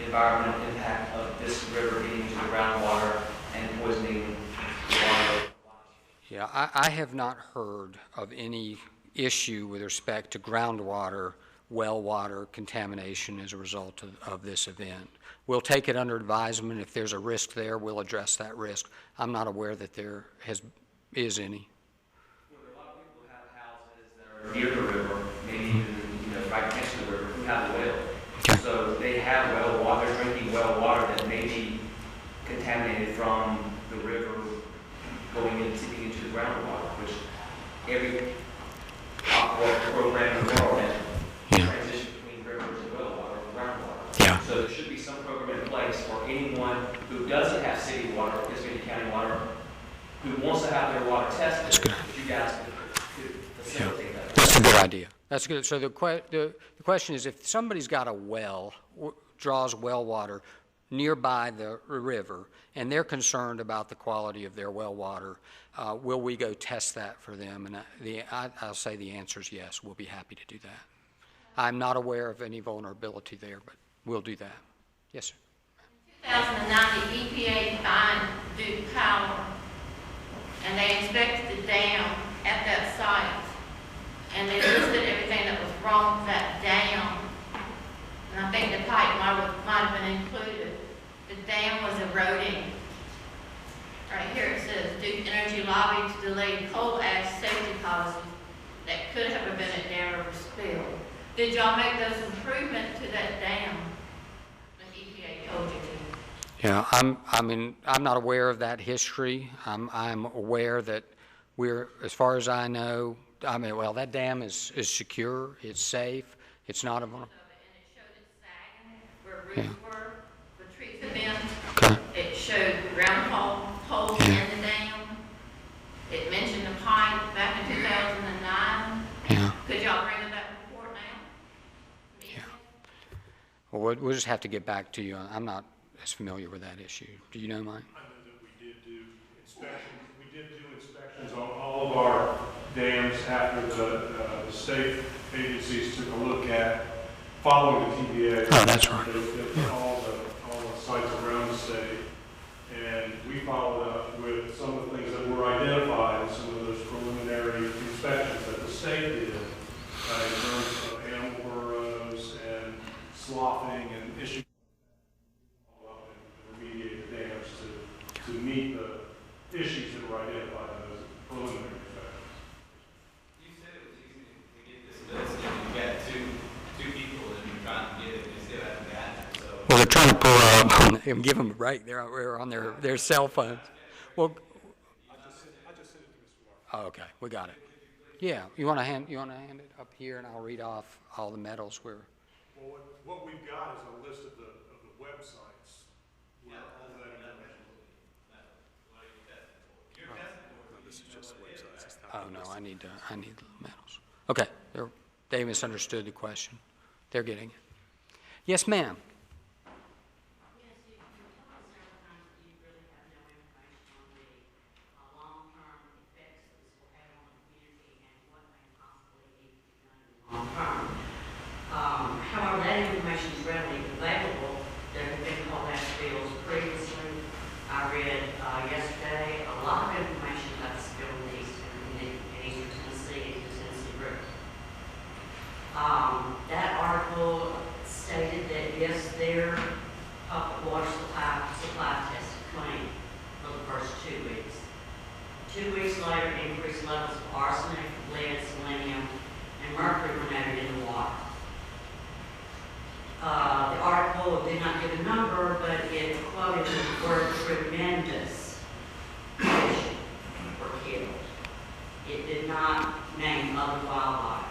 environmental impact of this river getting into the groundwater and poisoning the water? Yeah, I have not heard of any issue with respect to groundwater, well water contamination as a result of this event. We'll take it under advisement. If there's a risk there, we'll address that risk. I'm not aware that there is any. Well, there are a lot of people who have houses that are near the river, maybe even right next to the river, who have a well. Okay. So they have well water, they're drinking well water that may be contaminated from the river going into the groundwater, which every aqua program in the world has transition between rivers and well water and groundwater. Yeah. So there should be some program in place for anyone who doesn't have city water, Virginia County water, who wants to have their water tested. That's good. If you guys could facilitate that. That's a good idea. That's good. So the question is, if somebody's got a well, draws well water nearby the river, and they're concerned about the quality of their well water, will we go test that for them? And I'll say the answer is yes. We'll be happy to do that. I'm not aware of any vulnerability there, but we'll do that. Yes, sir. In 2009, the EPA fined Duke Power, and they inspected the dam at that site, and they listed everything that was wrong with that dam. And I think the pipe might have been included. The dam was eroding. Right here it says Duke Energy lobbied to delay coal ash safety policy that could have prevented dam river spill. Did y'all make those improvements to that dam the EPA told you to? Yeah, I'm not aware of that history. I'm aware that as far as I know, well, that dam is secure, it's safe, it's not a vulnerable. And it showed it sagging where roots were, the trees had been. Okay. It showed ground holes in the dam. It mentioned the pipe back in 2009. Yeah. Could y'all bring that report now? Yeah. Well, we'll just have to get back to you. I'm not as familiar with that issue. Do you know mine? I know that we did do inspections. We did do inspections on all of our dams after the state agencies took a look at following the TVA. Oh, that's right. They looked at all the sites around the state, and we followed up with some of the things that were identified in some of those preliminary inspections that the state did in terms of animal burrows and sloughing and issues and remediate the dams to meet the issues that were identified in those preliminary inspections. You said it was easy to get this listed, and you got two people that you're trying to get it, and you still haven't gotten it, so. Well, they're trying to pull up and give them a break. They're on their cell phones. Well, I just sent it to Mr. Mark. oh, okay, we got it. Yeah, you want to hand it up here, and I'll read off all the metals we're. Well, what we've got is a list of the websites where all that information is. Oh no, I need the metals. Okay, they misunderstood the question. They're getting it. Yes, ma'am. Yes, you told us several times that you really have no information on the long spills previously. I read yesterday a lot of information about the spill in East Tennessee and the Tennessee River. That article stated that yes, their public water supply tested clean for the first 2 weeks. 2 weeks later, increased levels of arsenic, lead, selenium, and mercury were noted in the water. The article did not give a number, but it quoted the word tremendous fish were killed. It did not name other wildlife.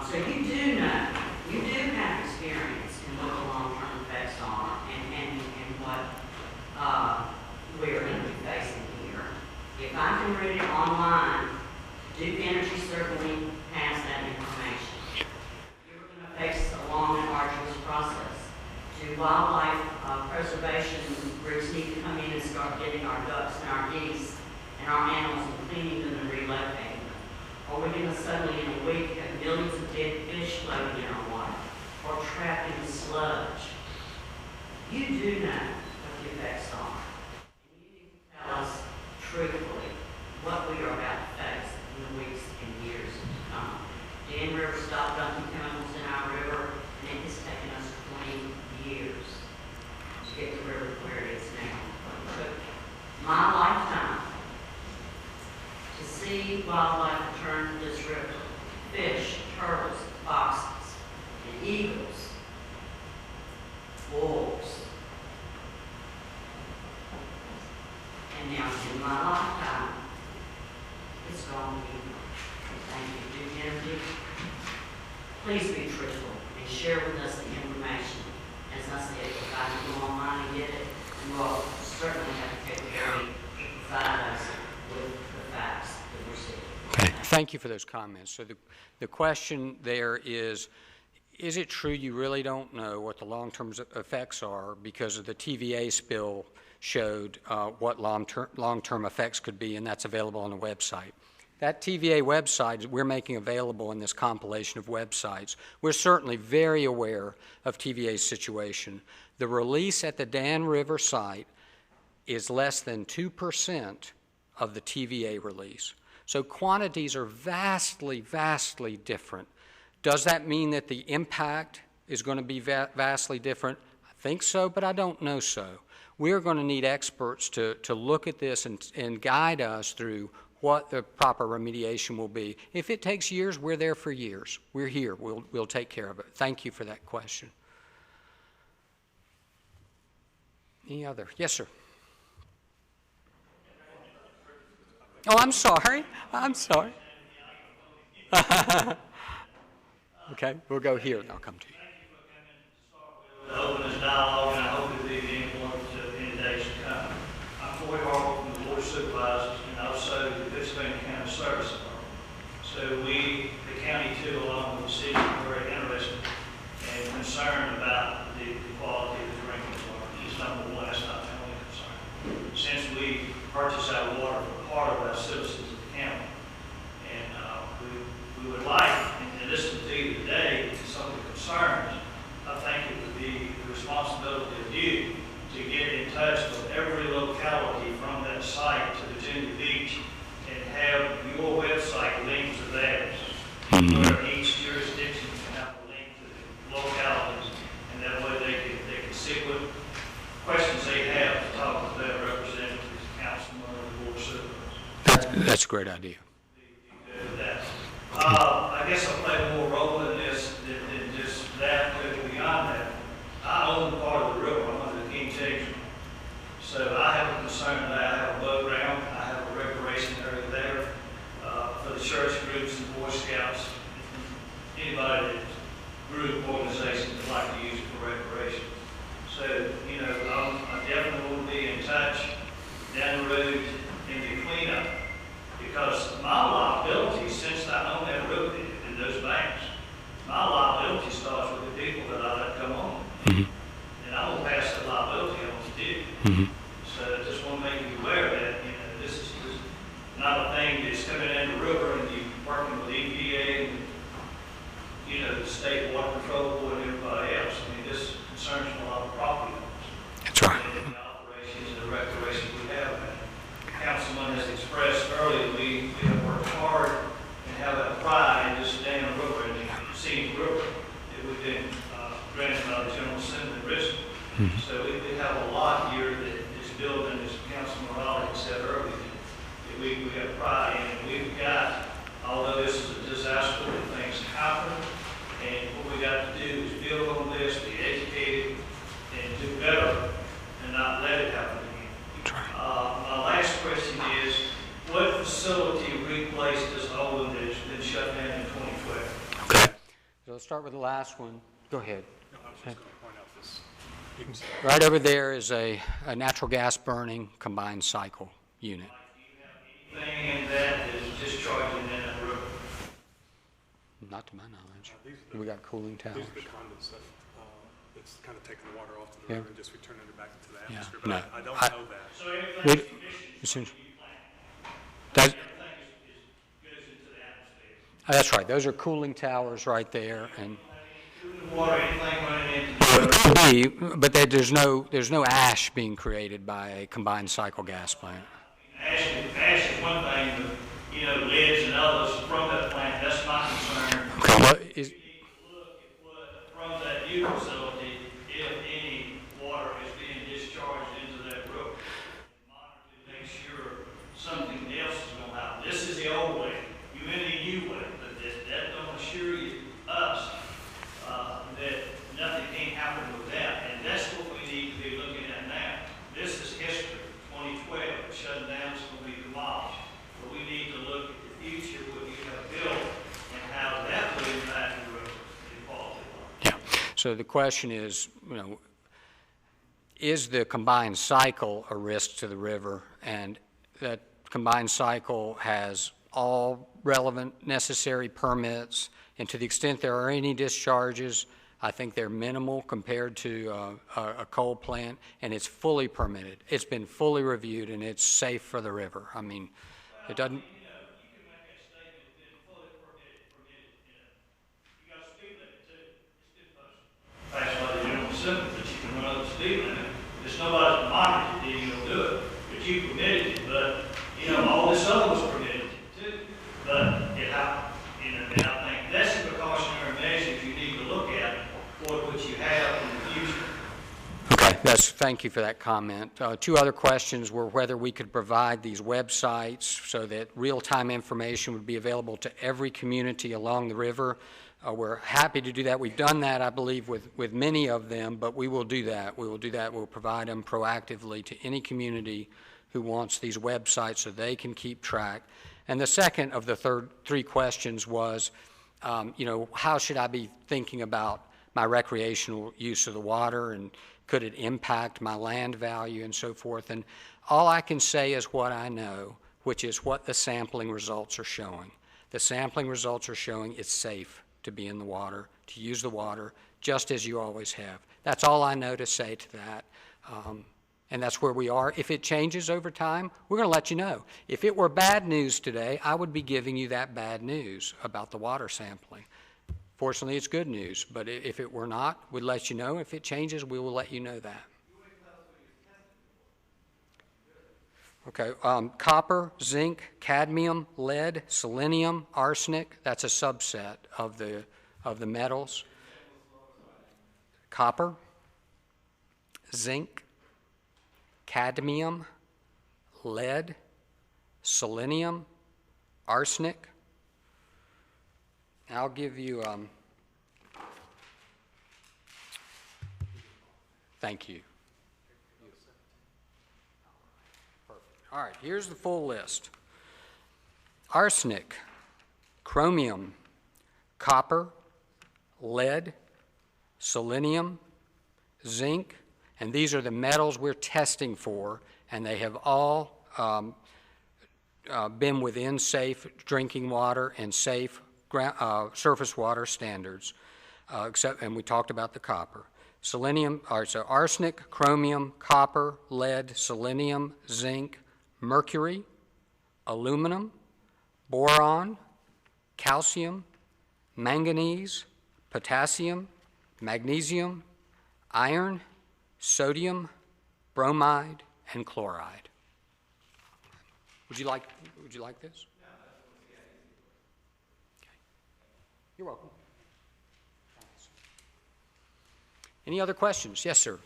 So you do know, you do have experience in what the long-term effects are and what we're going to be facing here. If I can read it online, Duke Energy certainly has that information. You're going to face a long and arduous process. Do wildlife preservation groups need to come in and start getting our ducks and our geese and our animals and cleaning them and relocating them? Or are we going to suddenly in a week have millions of dead fish floating in our water or trapped in the sludge? You do know what the effects are. And you need to tell us truthfully what we are about to face in the weeks and years to come. Dan River stopped dumping chemicals in our river, and it has taken us 20 years to get the river where it is now. It took my lifetime to see wildlife return to this river. Fish, turtles, foxes, and eagles, wolves. And now in my lifetime, it's gone evil. Thank you, Duke Energy. Please be truthful and share with us the information. As I said, if I can go online and get it, and we'll certainly have the capability to provide us with the facts that we're seeing. Okay. Thank you for those comments. So the question there is it true you really don't know what the long-term effects are because of the TVA spill showed what long-term effects could be, and that's available on the website. That TVA website we're making available in this compilation of websites. We're certainly very aware of TVA's situation. The release at the Dan River site is less than 2% of the TVA release. So quantities are vastly, vastly different. Does that mean that the impact is going to be vastly different? I think so, but I don't know so. We're going to need experts to look at this and guide us through what the proper remediation will be. If it takes years, we're there for years. We're here. We'll take care of it. Thank you for that question. Any other? Yes, sir. Oh, I'm sorry. I'm sorry. Okay, we'll go here and I'll come to you. Open this dialogue, and I hope it'll be the influence in the days to come. I'm Corey Harwell from the Board of Supervisors, and also the Pennsylvania County Service Department. So we, the county too, along with the city, are very interested and concerned about the quality of the drinking water. It's number one, that's not the only concern. Since we purchase our water for part of our citizens of the county, and we would like, and listen to you today, to some of the concerns, I think it would be the responsibility of you to get in touch with every locality from that site to Virginia Beach and have your website linked to theirs, where each jurisdiction can have a link to the localities, and that way they can see what questions they have to talk to their representatives, councilman, or the board of supervisors. That's a great idea. I guess I'll play more role in this than just that, but beyond that, I own part of the river. I'm under the King James. So I have a concern that I have a boat ramp, I have a recreation area there for the church groups and Boy Scouts, anybody that's group organizations that like to use it for recreation. So, you know, I definitely will be in touch down the road in the cleanup, because my liability, since I own that road in those banks, my liability starts with the people that I let come on. And I won't pass that liability on to you. So I just want to make you aware that, you know, this is not a thing that's coming in the river and you working with EPA and, you know, the state water control board and everybody else. I mean, this concerns a lot of property owners. we have a lot here that is building, as Councilman Raleigh said earlier, that we have pride in. And we've got, although this is a disaster, that things happen, and what we got to do is build on this, be educated, and do better, and not let it happen again. My last question is, what facility replaced this old one that's been shut down in 2012? Okay. So let's start with the last one. Go ahead. No, I was just going to point out this. You can see. Right over there is a natural gas burning combined cycle unit. Do you have anything in that that is discharging in that river? Not to my knowledge. We got cooling towers. These are the conduits that, it's kind of taking the water off to the river and just returning it back into the atmosphere. No. But I don't know that. So everything is efficient. That's, Everything goes into the atmosphere. that's right. Those are cooling towers right there, and Water, anything running into it could be, but there's no ash being created by a combined cycle gas plant. ash is one thing, but, you know, lids and others from that plant, that's my concern. Okay. What is? We need to look at what, from that new facility, if any water is being discharged into that river. And monitor to make sure something else is going to happen. This is the old way. You in the new way, but that don't assure us that nothing can't happen with that. And that's what we need to be looking at now. This is history. 2012, shutting down is going to be demolished. But we need to look at the future, what you have built, and how that will impact the river and quality of life. Yeah. So the question is, is the combined cycle a risk to the river? And that combined cycle has all relevant necessary permits, and to the extent there are any discharges, I think they're minimal compared to a coal plant, and it's fully permitted. It's been fully reviewed, and it's safe for the river. I mean, it doesn't. You can make that statement, it's been fully permitted. You got a speed limit too. It's been posted. That's why they do it simple, that you can run up the speed limit. There's nobody's monitoring it, you don't do it. But you permitted it, but, all this other was permitted too. But it happened, and I think that's a precautionary measure you need to look at for what you have in the future. Okay, thank you for that comment. Two other questions were whether we could provide these websites so that real-time information would be available to every community along the river. We're happy to do that. We've done that, I believe, with many of them, but we will do that. We will do that. We'll provide them proactively to any community who wants these websites so they can keep track. And the second of the three questions was, how should I be thinking about my recreational use of the water, and could it impact my land value and so forth? And all I can say is what I know, which is what the sampling results are showing. The sampling results are showing it's safe to be in the water, to use the water, just as you always have. That's all I know to say to that. And that's where we are. If it changes over time, we're going to let you know. If it were bad news today, I would be giving you that bad news about the water sampling. Fortunately, it's good news, but if it were not, we'd let you know. If it changes, we will let you know that. Okay, copper, zinc, cadmium, lead, selenium, arsenic, that's a subset of the metals. Copper, zinc, cadmium, lead, selenium, arsenic. I'll give you, thank you. Perfect. All right, here's the full list. Arsenic, chromium, copper, lead, selenium, zinc, and these are the metals we're testing for, and they have all been within safe drinking water and safe surface water standards, and we talked about the copper. Selenium, so arsenic, chromium, copper, lead, selenium, zinc, mercury, aluminum, boron, calcium, manganese, potassium, magnesium, iron, sodium, bromide, and chloride. Would you like this? You're welcome. Any other questions? Yes, sir.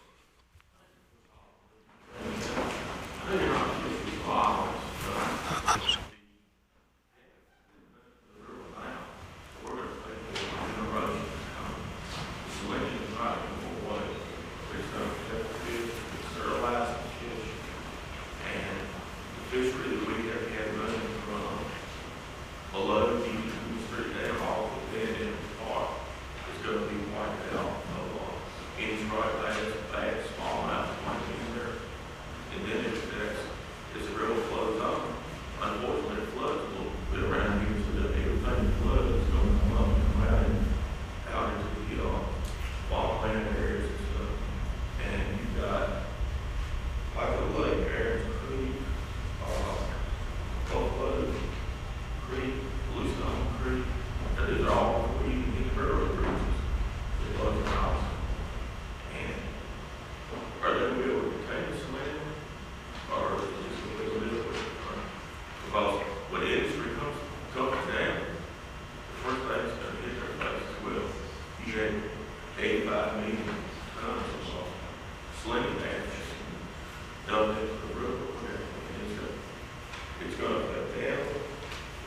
selenium ash dumped into the river. It's going to affect Danville.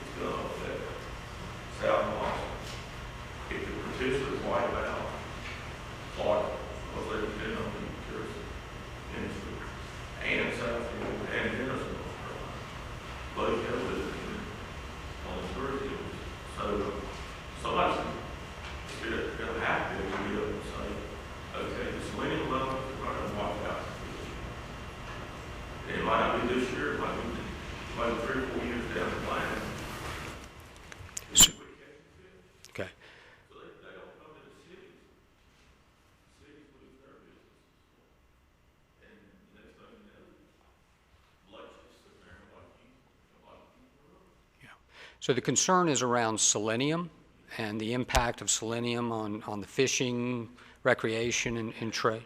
It's going to affect South Boston. It could potentially wipe out Florida, because they depend on the tourism industry, and Southfield, and Henderson, North Carolina. Lake Hill is on the tourism. So somebody's going to have to be able to say, okay, the selenium levels are going to wipe out. It might not be this year, it might be 3 or 4 years down the line. Okay. So they don't come to the cities. Cities lose their business. And the next thing you know, Blake's just sitting there like you. So the concern is around selenium and the impact of selenium on the fishing, recreation, and trade.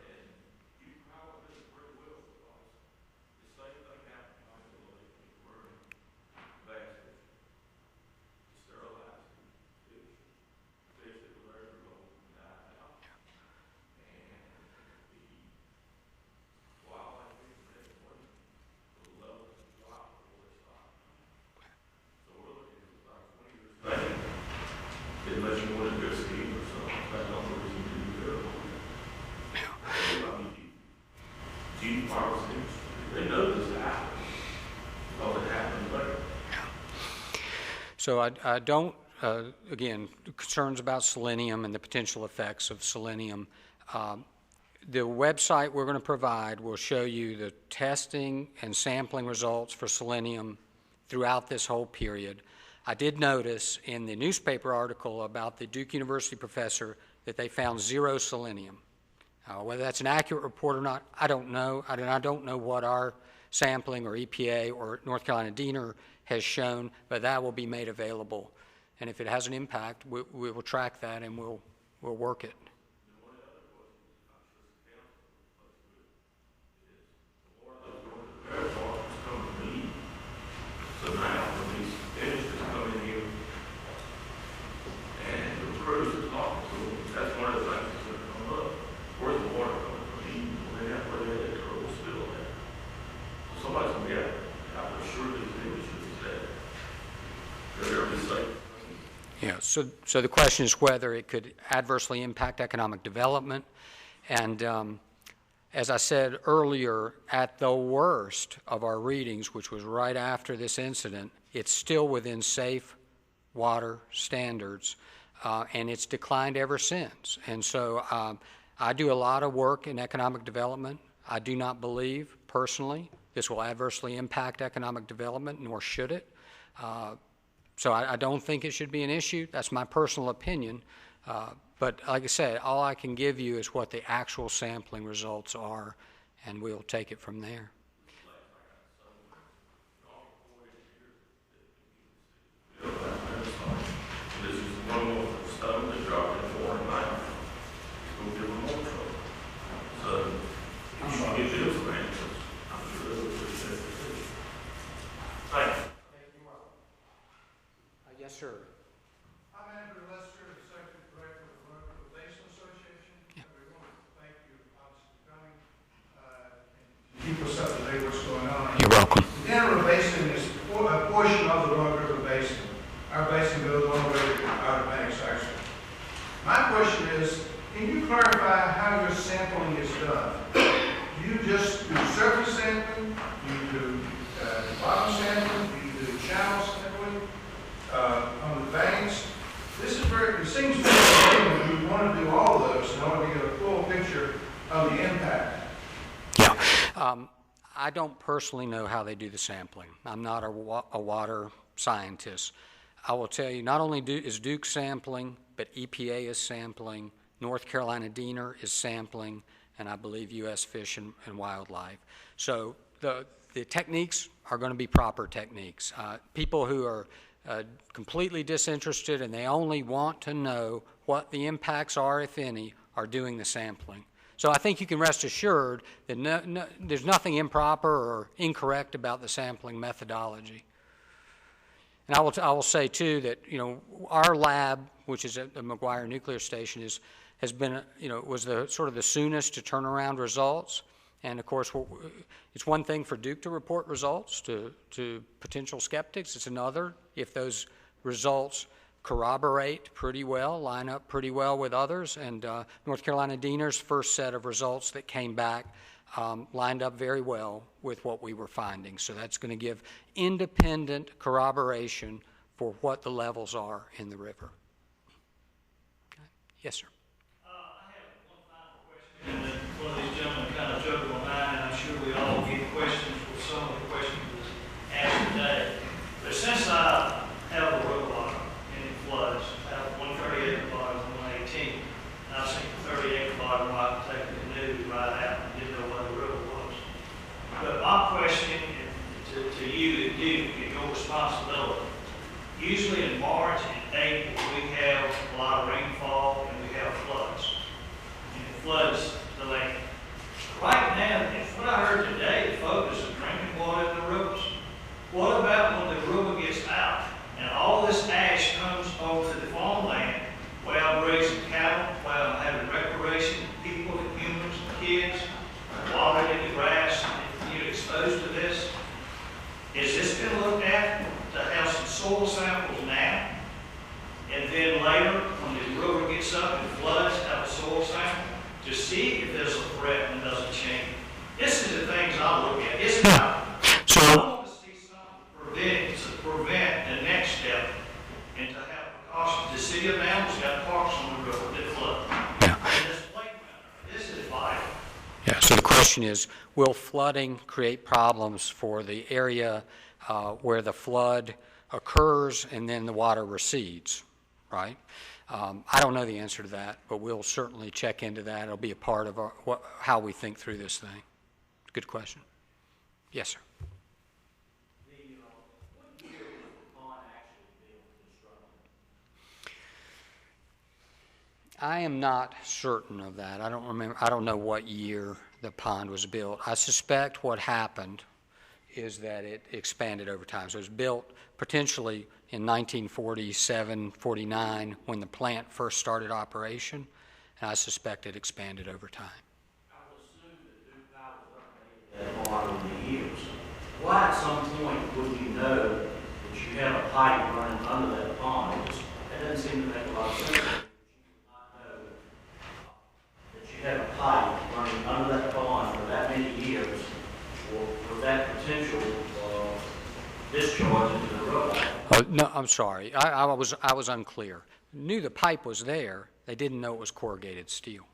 Unless you want to go skiing or something, that's not the reason to go. I mean, Gene Farmers industry, they know this happens, because it happens later. So I don't, again, concerns about selenium and the potential effects of selenium. The website we're going to provide will show you the testing and sampling results for selenium throughout this whole period. I did notice in the newspaper article about the Duke University professor that they found 0 selenium. Whether that's an accurate report or not, I don't know. I don't know what our sampling or EPA or North Carolina DENR has shown, but that will be made available. And if it has an impact, we will track that and we'll work it. So now, when these industries come in here, and the recruiters are talking to them, that's one of the things that's going to come up. Where's the water coming from? Where they had that trouble spill at? So somebody's going to be out there sure these industries that they're going to be safe. Yeah, so the question is whether it could adversely impact economic development. And as I said earlier, at the worst of our readings, which was right after this incident, it's still within safe water standards, and it's declined ever since. And so I do a lot of work in economic development. I do not believe, personally, this will adversely impact economic development, nor should it. So I don't think it should be an issue. That's my personal opinion. But like I said, all I can give you is what the actual sampling results are, and we'll take it from there. This is one more stone that dropped in 4 and 9. We'll give them more trouble. So, you should get this grant. I'm sure they will appreciate it. Thank you. Yes, sir. I'm Andrew Lester, Executive Director of the Local Basin Association. We want to thank you, obviously, for coming and keep us up to date what's going on. You're welcome. The Danville Basin is a portion of the Roanoke River Basin. Our basin goes all the way to our Atlantic section. My question is, can you clarify how your sampling is done? Do you just do surface sampling? Do you do bottom sampling? Do you do channel sampling? On the banks? This is very, it seems to me that we want to do all of those in order to get a full picture of the impact. Yeah. I don't personally know how they do the sampling. I'm not a water scientist. I will tell you, not only is Duke sampling, but EPA is sampling, North Carolina DENR is sampling, and I believe U.S. Fish and Wildlife. So the techniques are going to be proper techniques. People who are completely disinterested and they only want to know what the impacts are, if any, are doing the sampling. So I think you can rest assured that there's nothing improper or incorrect about the sampling methodology. And I will say too that our lab, which is at the McGuire Nuclear Station, has been was the sort of the soonest to turn around results. And of course, it's one thing for Duke to report results to potential skeptics. It's another if those results corroborate pretty well, line up pretty well with others. And North Carolina Diener's first set of results that came back lined up very well with what we were finding. So that's going to give independent corroboration for what the levels are in the river. Okay. Yes, sir. I have one final question, and then one of these gentlemen kind of juggled my mind, and I'm sure we all get questions with some of the questions that was asked today. But since I have a road water and it floods, I have 138 bottom and 118, and I've seen the 38 bottom where I can take the canoe right out and didn't know where the river was. But my question to you and Duke, and your responsibility, usually in March and April, we have a lot of rainfall and we have floods. And it floods the land. Right now, if what I heard today, the focus is drinking water in the rivers. What about when the river gets out and all this ash comes onto the farmland where I'm raising cattle, where I'm having recreation, people, humans, kids, watering in the grass, and you're exposed to this? Is this been looked at to have some soil samples now, and then later, when the river gets up and floods, have a soil sample to see if there's a threat and doesn't change? This is the things I look at. It's not. I want to see something to prevent the next step and to have precautions. The city of Danville's got parks on the river that flood. And this playground, this is vital. Yeah, so the question is, will flooding create problems for the area where the flood occurs and then the water recedes, right? I don't know the answer to that, but we'll certainly check into that. It'll be a part of how we think through this thing. Good question. Yes, sir. What year was the pond actually built and constructed? I am not certain of that. I don't remember. I don't know what year the pond was built. I suspect what happened is that it expanded over time. So it was built potentially in 1947, 49, when the plant first started operation, and I suspect it expanded over time. I would assume that Duke Power was updated that part over the years. Why at some point would you know that you have a pipe running under that pond? That doesn't seem to make a lot of sense. You would not know that you have a pipe running under that pond for that many years for that potential discharge into the road. No, I'm sorry. I was unclear. Knew the pipe was there. They didn't know it was corrugated steel.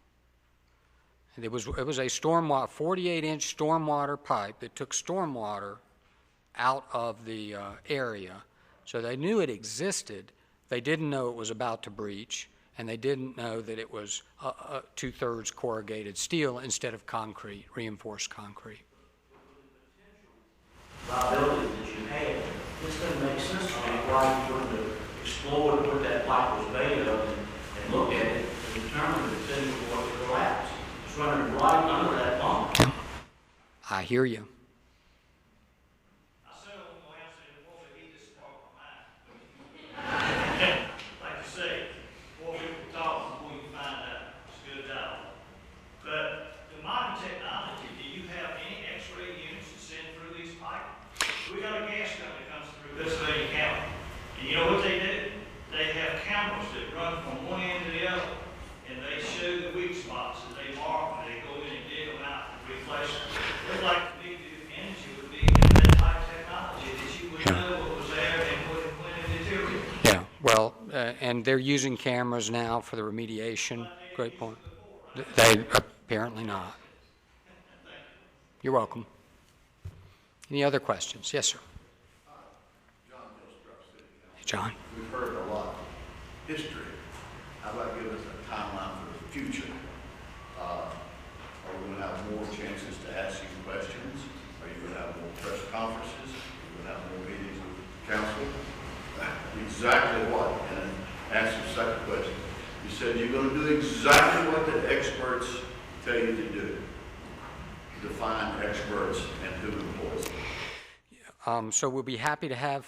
And it was a 48-inch stormwater pipe that took stormwater out of the area. So they knew it existed. They didn't know it was about to breach, and they didn't know that it was 2/3 corrugated steel instead of concrete, reinforced concrete. Liability that you had, this doesn't make sense to me why you wouldn't have explored what that pipe was made of and look at it and determine the potential for it to collapse. It's running right under that pond. I hear you. I said I wasn't going to answer it, boy, but he just sparked my mind. Like you say, boy, we can talk before you find out. It's a good job. But the modern technology, do you have any X-ray units to send through these pipes? We got a gas company that comes through Pennsylvania County. And you know what they do? They have cameras that run from one end to the other. And they show the weak spots and they mark them. They go in and dig them out and replace them. It's like the big energy would be in that type of technology that you would know what was there and when it deteriorated. Yeah, well, and they're using cameras now for the remediation. Great point. They apparently not. You're welcome. Any other questions? Yes, sir. Hey, John. We've heard a lot of history. How about giving us a timeline for the future? Are we going to have more chances to ask you questions? Are you going to have more press conferences? Are you going to have more meetings with council? Exactly what? And then ask your second question. You said you're going to do exactly what the experts tell you to do. Define experts and who employs them. So we'll be happy to have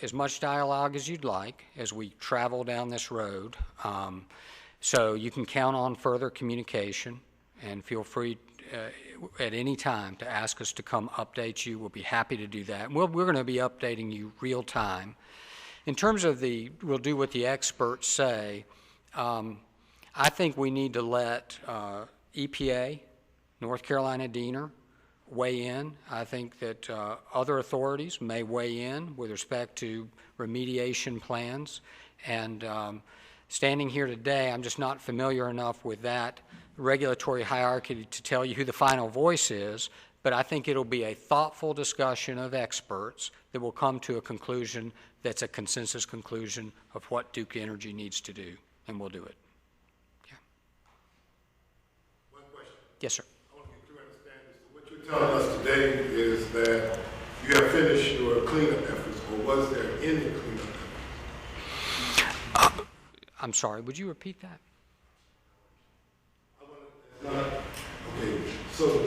as much dialogue as you'd like as we travel down this road. So you can count on further communication, and feel free at any time to ask us to come update you. We'll be happy to do that. And we're going to be updating you real time. In terms of we'll do what the experts say. I think we need to let EPA, North Carolina DENR, weigh in. I think that other authorities may weigh in with respect to remediation plans. And standing here today, I'm just not familiar enough with that regulatory hierarchy to tell you who the final voice is, but I think it'll be a thoughtful discussion of experts that will come to a conclusion that's a consensus conclusion of what Duke Energy needs to do, and we'll do it. Yeah. One question. Yes, sir. I want to get clear understanding. So what you're telling us today is that you have finished your cleanup efforts, or was there any cleanup efforts? I'm sorry, would you repeat that? Okay, so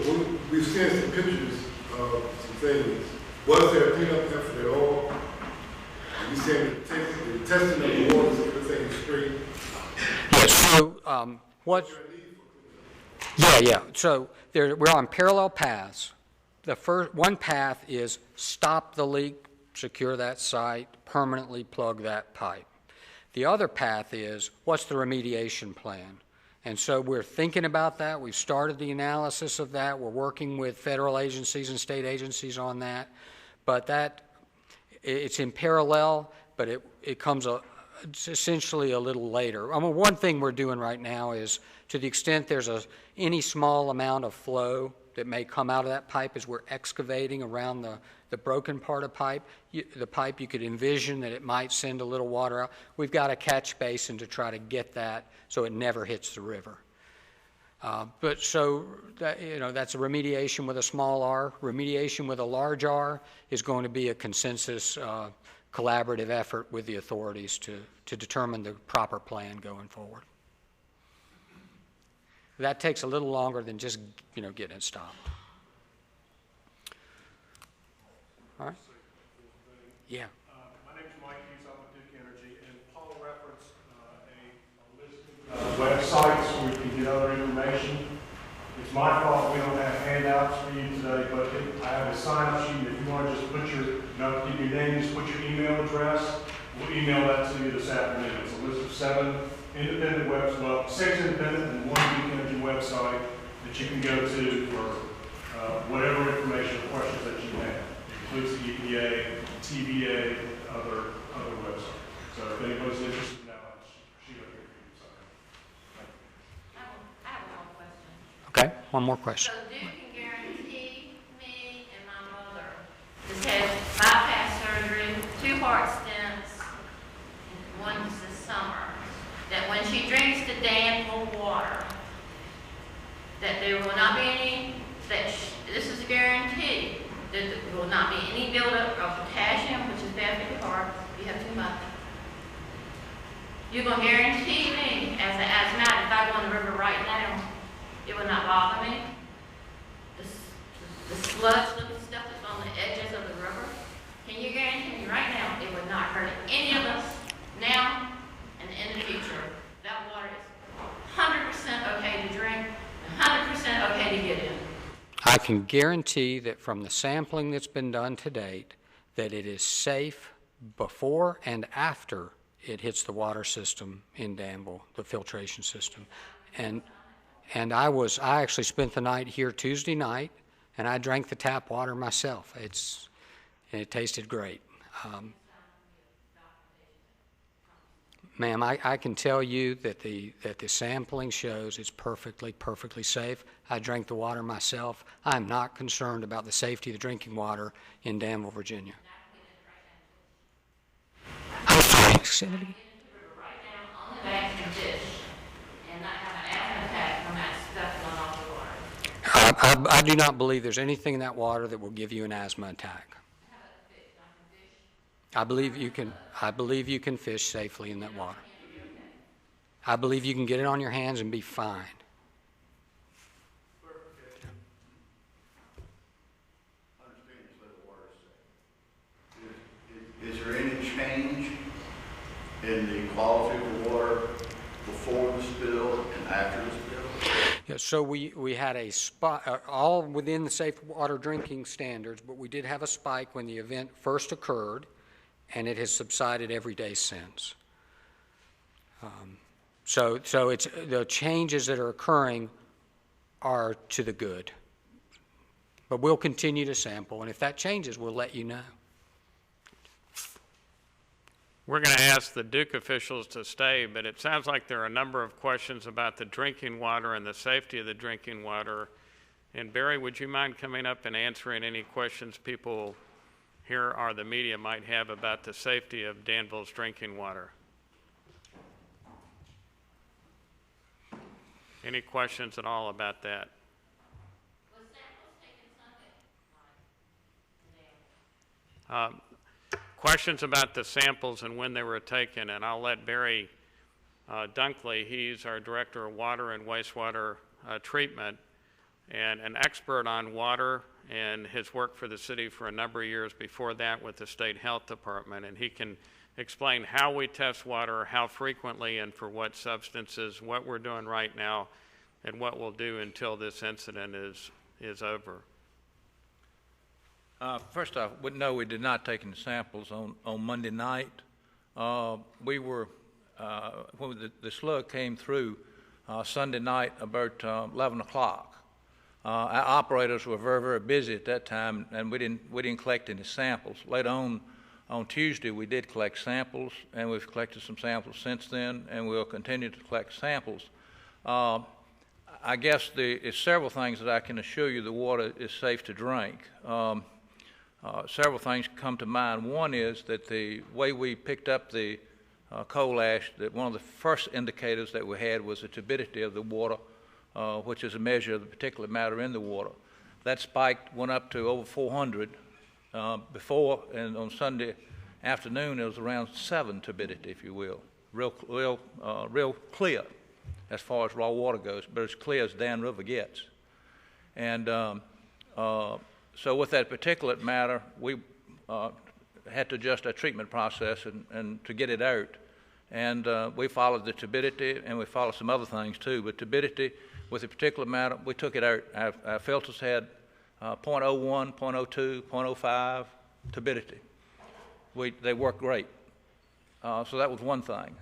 we've seen some pictures of some things. Was there a cleanup effort at all? Are you saying the testing of the waters, everything is straight? Yes, so what? Yeah. So we're on parallel paths. The first one path is stop the leak, secure that site, permanently plug that pipe. The other path is what's the remediation plan? And so we're thinking about that. We've started the analysis of that. We're working with federal agencies and state agencies on that. But it's in parallel, but it comes it's essentially a little later. I mean, one thing we're doing right now is, to the extent there's any small amount of flow that may come out of that pipe as we're excavating around the broken part of pipe, the pipe, you could envision that it might send a little water out. We've got a catch basin to try to get that so it never hits the river. But so that's a remediation with a small r. Remediation with a large R is going to be a consensus collaborative effort with the authorities to determine the proper plan going forward. That takes a little longer than just getting it stopped. All right. Yeah. My name is Mike Hughes. I'm with Duke Energy, and Paul referenced a list of websites where we can get other information. It's my fault we don't have handouts for you today, but I have a sign-up sheet. If you want to just put give your name, just put your email address. We'll email that to you this afternoon. It's a list of 7 independent websites, well, 6 independent and 1 Duke Energy website that you can go to for whatever information or questions that you have. It includes the EPA, TVA, other websites. So if anybody's interested in that, I'll shoot up here for you. I have one question. Okay, one more question. So Duke can guarantee me and my mother has had bypass surgery, 2 heart stents, and 1 this summer, that when she drinks the Danville water, that there will not be any, this is a guarantee, that there will not be any buildup of potassium, which is bad for your heart if you have too much. You're going to guarantee me, as an asthmatic, if I go in the river right now, it will not bother me? The sludge-looking stuff that's on the edges of the river, can you guarantee me right now it would not hurt any of us now and in the future? That water is 100% okay to drink, 100% okay to get in. I can guarantee that from the sampling that's been done to date, that it is safe before and after it hits the water system in Danville, the filtration system. And I actually spent the night here Tuesday night, and I drank the tap water myself. It tasted great. Ma'am, I can tell you that the sampling shows it's perfectly safe. I drank the water myself. I'm not concerned about the safety of the drinking water in Danville, Virginia. I'm sorry, say that again. I do not believe there's anything in that water that will give you an asthma attack. I believe you can fish safely in that water. I believe you can get it on your hands and be fine. Is there any change in the quality of the water before the spill and after the spill? Yeah, so we had a spot, all within the safe water drinking standards, but we did have a spike when the event first occurred, and it has subsided every day since. So it's, the changes that are occurring are to the good. But we'll continue to sample, and if that changes, we'll let you know. We're going to ask the Duke officials to stay, but it sounds like there are a number of questions about the drinking water and the safety of the drinking water. And Barry, would you mind coming up and answering any questions people here or the media might have about the safety of Danville's drinking water? Any questions at all about that? Was samples taken Sunday? Questions about the samples and when they were taken, and I'll let Barry Dunkley, he's our Director of Water and Wastewater Treatment and an expert on water, and has worked for the city for a number of years before that with the State Health Department, and he can explain how we test water, how frequently and for what substances, what we're doing right now, and what we'll do until this incident is over. First off, no, we did not take any samples on Monday night. We were, when the slug came through Sunday night about 11 o'clock. Our operators were very, very busy at that time, and we didn't collect any samples. Later on Tuesday, we did collect samples, and we've collected some samples since then, and we'll continue to collect samples. I guess it's several things that I can assure you the water is safe to drink. Several things come to mind. One is that the way we picked up the coal ash, that one of the first indicators that we had was the turbidity of the water, which is a measure of the particulate matter in the water. That spiked, went up to over 400 before, and on Sunday afternoon it was around 7 turbidity, if you will, real clear as far as raw water goes, but as clear as Dan River gets. And so with that particulate matter, we had to adjust our treatment process and to get it out. And we followed the turbidity, and we followed some other things too. But turbidity, with the particulate matter, we took it out. Our filters had 0.01, 0.02, 0.05 turbidity. They worked great. So that was one thing.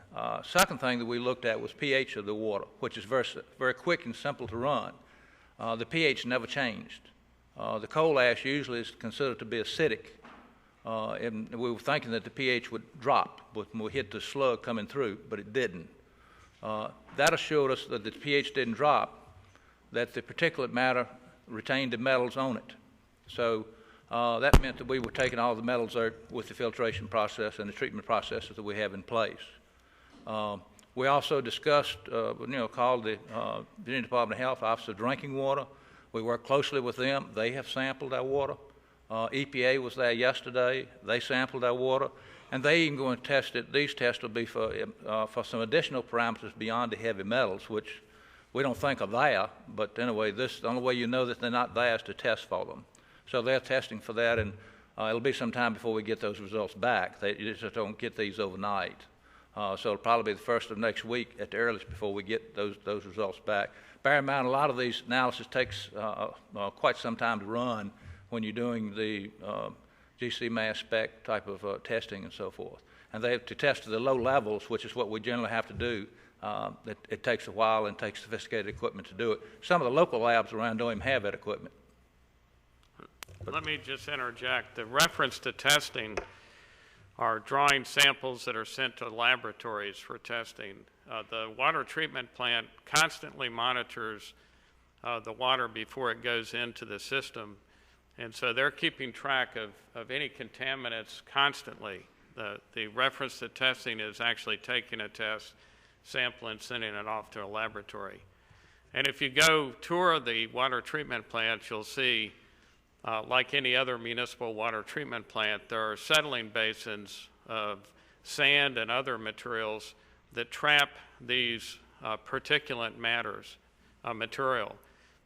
Second thing that we looked at was pH of the water, which is very, very quick and simple to run. The pH never changed. The coal ash usually is considered to be acidic, and we were thinking that the pH would drop when we hit the slug coming through, but it didn't. That assured us that the pH didn't drop, that the particulate matter retained the metals on it. So that meant that we were taking all the metals out with the filtration process and the treatment processes that we have in place. We also discussed, called the Virginia Department of Health Office of Drinking Water. We work closely with them. They have sampled our water. EPA was there yesterday. They sampled our water. And they even going to test it. These tests will be for some additional parameters beyond the heavy metals, which we don't think are there. But anyway, the only way you know that they're not there is to test for them. So they're testing for that, and it'll be some time before we get those results back. You just don't get these overnight. So it'll probably be the first of next week at the earliest before we get those results back. Bear in mind, a lot of these analysis takes quite some time to run when you're doing the GC mass spec type of testing and so forth. And they have to test to the low levels, which is what we generally have to do. It takes a while and takes sophisticated equipment to do it. Some of the local labs around don't even have that equipment. Let me just interject. The reference to testing are drawing samples that are sent to laboratories for testing. The water treatment plant constantly monitors the water before it goes into the system, and so they're keeping track of any contaminants constantly. The reference to testing is actually taking a test sample and sending it off to a laboratory. And if you go tour the water treatment plants, you'll see like any other municipal water treatment plant, there are settling basins of sand and other materials that trap these particulate material.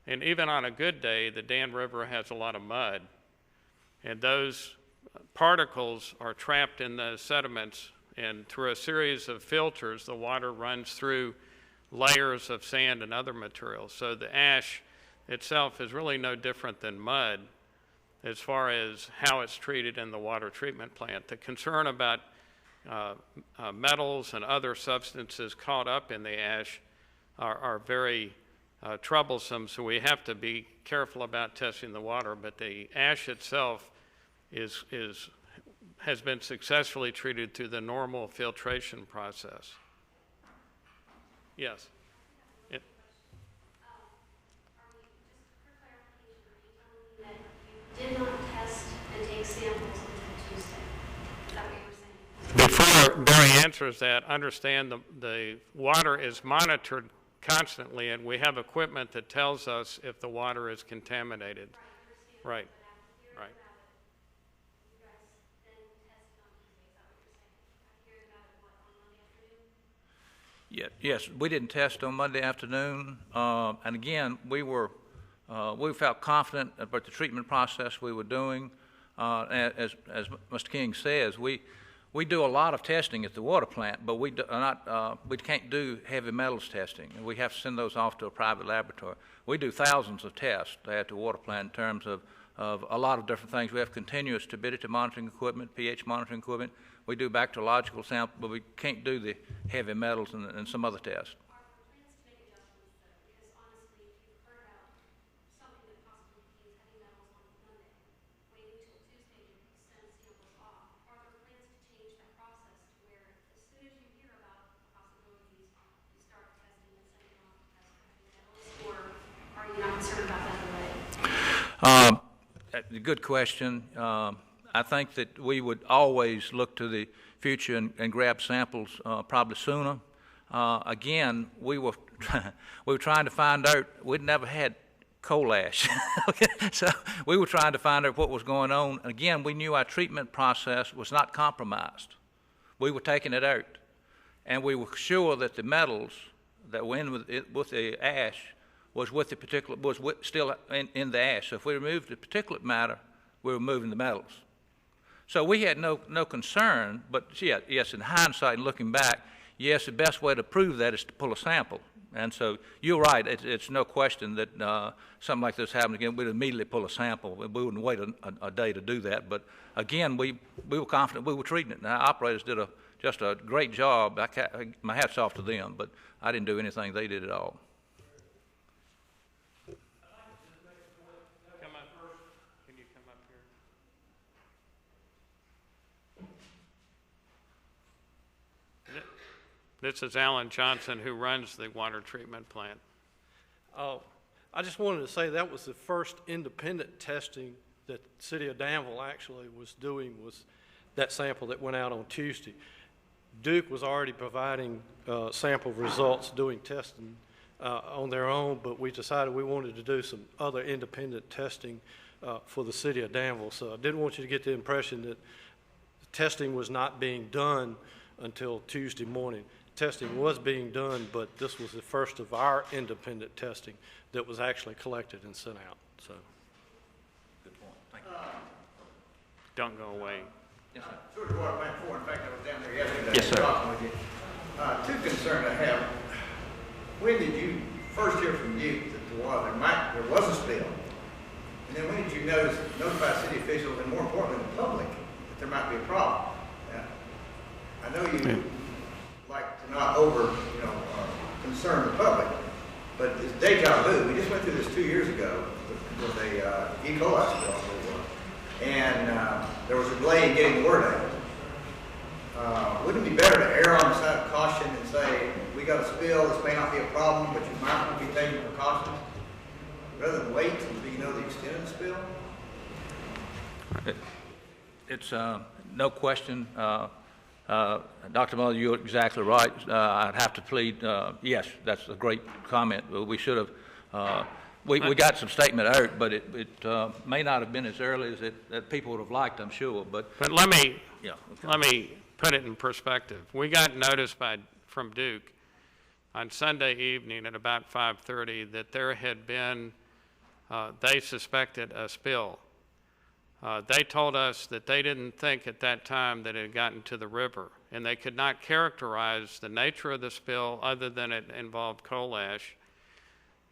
And even on a good day, the Dan River has a lot of mud, and those particles are trapped in the sediments, and through a series of filters, the water runs through layers of sand and other materials. So the ash itself is really no different than mud as far as how it's treated in the water treatment plant. The concern about metals and other substances caught up in the ash are very troublesome, so we have to be careful about testing the water, but the ash itself has been successfully treated through the normal filtration process. Yes. It, did not test and take samples until Tuesday. Is that what you were saying? Before Barry answers that, understand the water is monitored constantly, and we have equipment that tells us if the water is contaminated. Right. Right. Yes, we didn't test on Monday afternoon, and again, we felt confident about the treatment process we were doing. As Mr. King says, we do a lot of testing at the water plant, but we can't do heavy metals testing. We have to send those off to a private laboratory. We do thousands of tests at the water plant in terms of a lot of different things. We have continuous turbidity monitoring equipment, pH monitoring equipment. We do bacteriological samples, but we can't do the heavy metals and some other tests. Good question. I think that we would always look to the future and grab samples probably sooner. Again, we were trying to find out. We'd never had coal ash, okay? So we were trying to find out what was going on. Again, we knew our treatment process was not compromised. We were taking it out, and we were sure that the metals that were in with the ash was still in the ash. So if we removed the particulate matter, we were removing the metals. So we had no concern, but yes, in hindsight and looking back, yes, the best way to prove that is to pull a sample. And so you're right, it's no question that something like this happened again, we'd immediately pull a sample. We wouldn't wait a day to do that. But again, we were confident we were treating it. And our operators did just a great job. My hat's off to them, but I didn't do anything they did at all. This is Alan Johnson, who runs the water treatment plant. I just wanted to say that was the first independent testing that the city of Danville actually was doing, was that sample that went out on Tuesday. Duke was already providing sample results, doing testing on their own, but we decided we wanted to do some other independent testing for the city of Danville. So I didn't want you to get the impression that the testing was not being done until Tuesday morning. Testing was being done, but this was the first of our independent testing that was actually collected and sent out. So, good point. Thank you. Don't go away. Yes, sir. Shuttered water plant 4. In fact, I was down there yesterday. Yes, sir. Talking with you. Two concerns I have. When did you first hear from Duke that there was a spill? And then when did you notify city officials and more importantly the public that there might be a problem? I know you like to not concern the public, but it's deja vu. We just went through this 2 years ago with a E. coli spill, and there was a delay in getting the word out. Wouldn't it be better to err on the side of caution and say, we got a spill, this may not be a problem, but you might want to be taking precautions, rather than wait until you know the extent of the spill? It's no question. Dr. Muller, you're exactly right. I'd have to plead, yes, that's a great comment. We should have, we got some statement out, but it may not have been as early as that people would have liked, I'm sure. But let me put it in perspective. We got notice from Duke on Sunday evening at about 5:30 that there had been, they suspected a spill. They told us that they didn't think at that time that it had gotten to the river, and they could not characterize the nature of the spill other than it involved coal ash,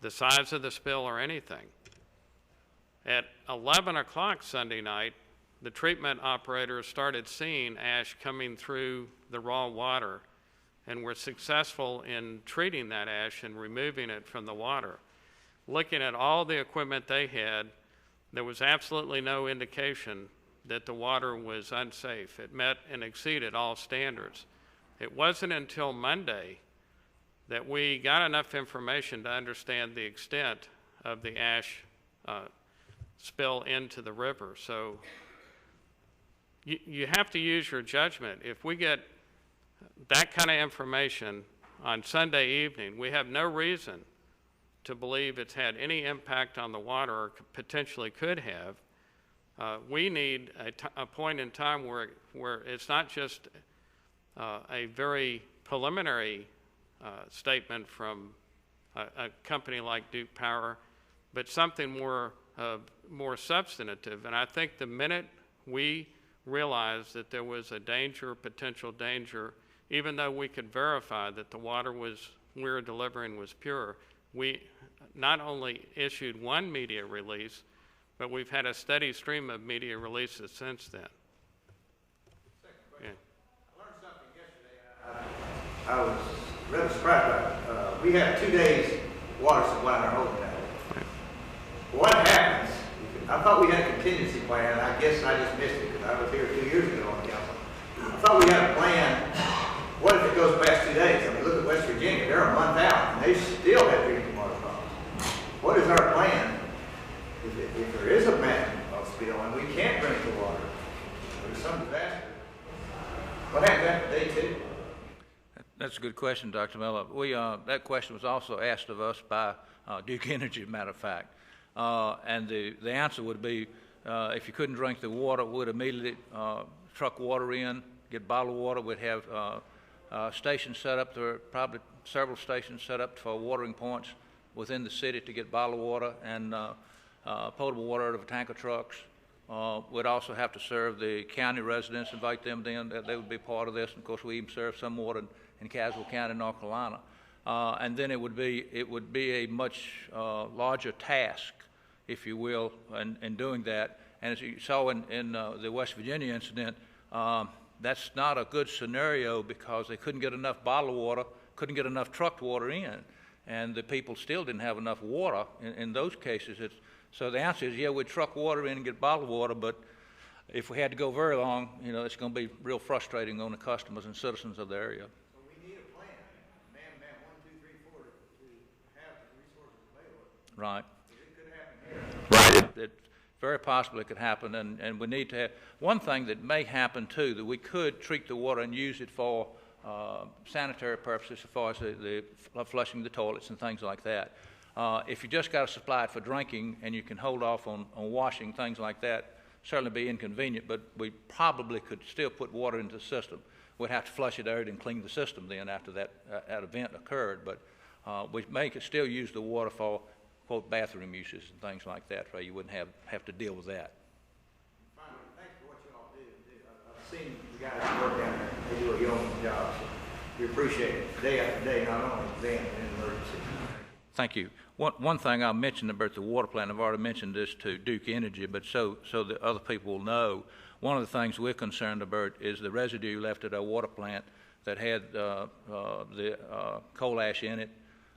the size of the spill, or anything. At 11 o'clock Sunday night, the treatment operators started seeing ash coming through the raw water and were successful in treating that ash and removing it from the water. Looking at all the equipment they had, there was absolutely no indication that the water was unsafe. It met and exceeded all standards. It wasn't until Monday that we got enough information to understand the extent of the ash spill into the river. So you have to use your judgment. If we get that kind of information on Sunday evening, we have no reason to believe it's had any impact on the water, or potentially could have. We need a point in time where it's not just a very preliminary statement from a company like Duke Power, but something more substantive. And I think the minute we realized that there was a danger, potential danger, even though we could verify that the water we were delivering was pure, we not only issued one media release, but we've had a steady stream of media releases since then. Yeah. I learned something yesterday. I was rather surprised about we have 2 days water supply in our holding tank. What happens? I thought we had a contingency plan. I guess I just missed it because I was here 2 years ago on the council. I thought we had a plan. What if it goes past 2 days? I mean, look at West Virginia. They're a month out, and they still have drinking water problems. What is our plan if there is a massive spill and we can't drink the water? There's some disaster. What happens after day 2? That's a good question, Dr. Miller. That question was also asked of us by Duke Energy, as a matter of fact. And the answer would be, if you couldn't drink the water, we'd immediately truck water in, get bottled water. We'd have stations set up. There are probably several stations set up for watering points within the city to get bottled water and potable water out of tanker trucks. We'd also have to serve the county residents, invite them in. They would be part of this. And of course, we even serve some water in Caswell County, North Carolina. And then it would be a much larger task, if you will, in doing that. And as you saw in the West Virginia incident, that's not a good scenario because they couldn't get enough bottled water, couldn't get enough trucked water in, and the people still didn't have enough water in those cases. So the answer is, yeah, we'd truck water in and get bottled water, but if we had to go very long, it's going to be real frustrating on the customers and citizens of the area. So we need a plan, man, 1, 2, 3, 4, to have the resources available. Right. It could happen here. Right. It very possibly could happen, and we need to have one thing that may happen too, that we could treat the water and use it for sanitary purposes, as far as the flushing the toilets and things like that. If you just got to supply it for drinking and you can hold off on washing, things like that, certainly be inconvenient, but we probably could still put water into the system. We'd have to flush it out and clean the system then after that event occurred, but we could still use the water for, quote, bathroom uses and things like that, so you wouldn't have to deal with that. Finally, thanks for what you all do. I've seen the guys work down there. They do a yeoman's job, so we appreciate it day after day, not only then in emergency. Thank you. One thing I mentioned about the water plant, I've already mentioned this to Duke Energy, but so that other people will know, one of the things we're concerned about is the residue left at our water plant that had the coal ash in it.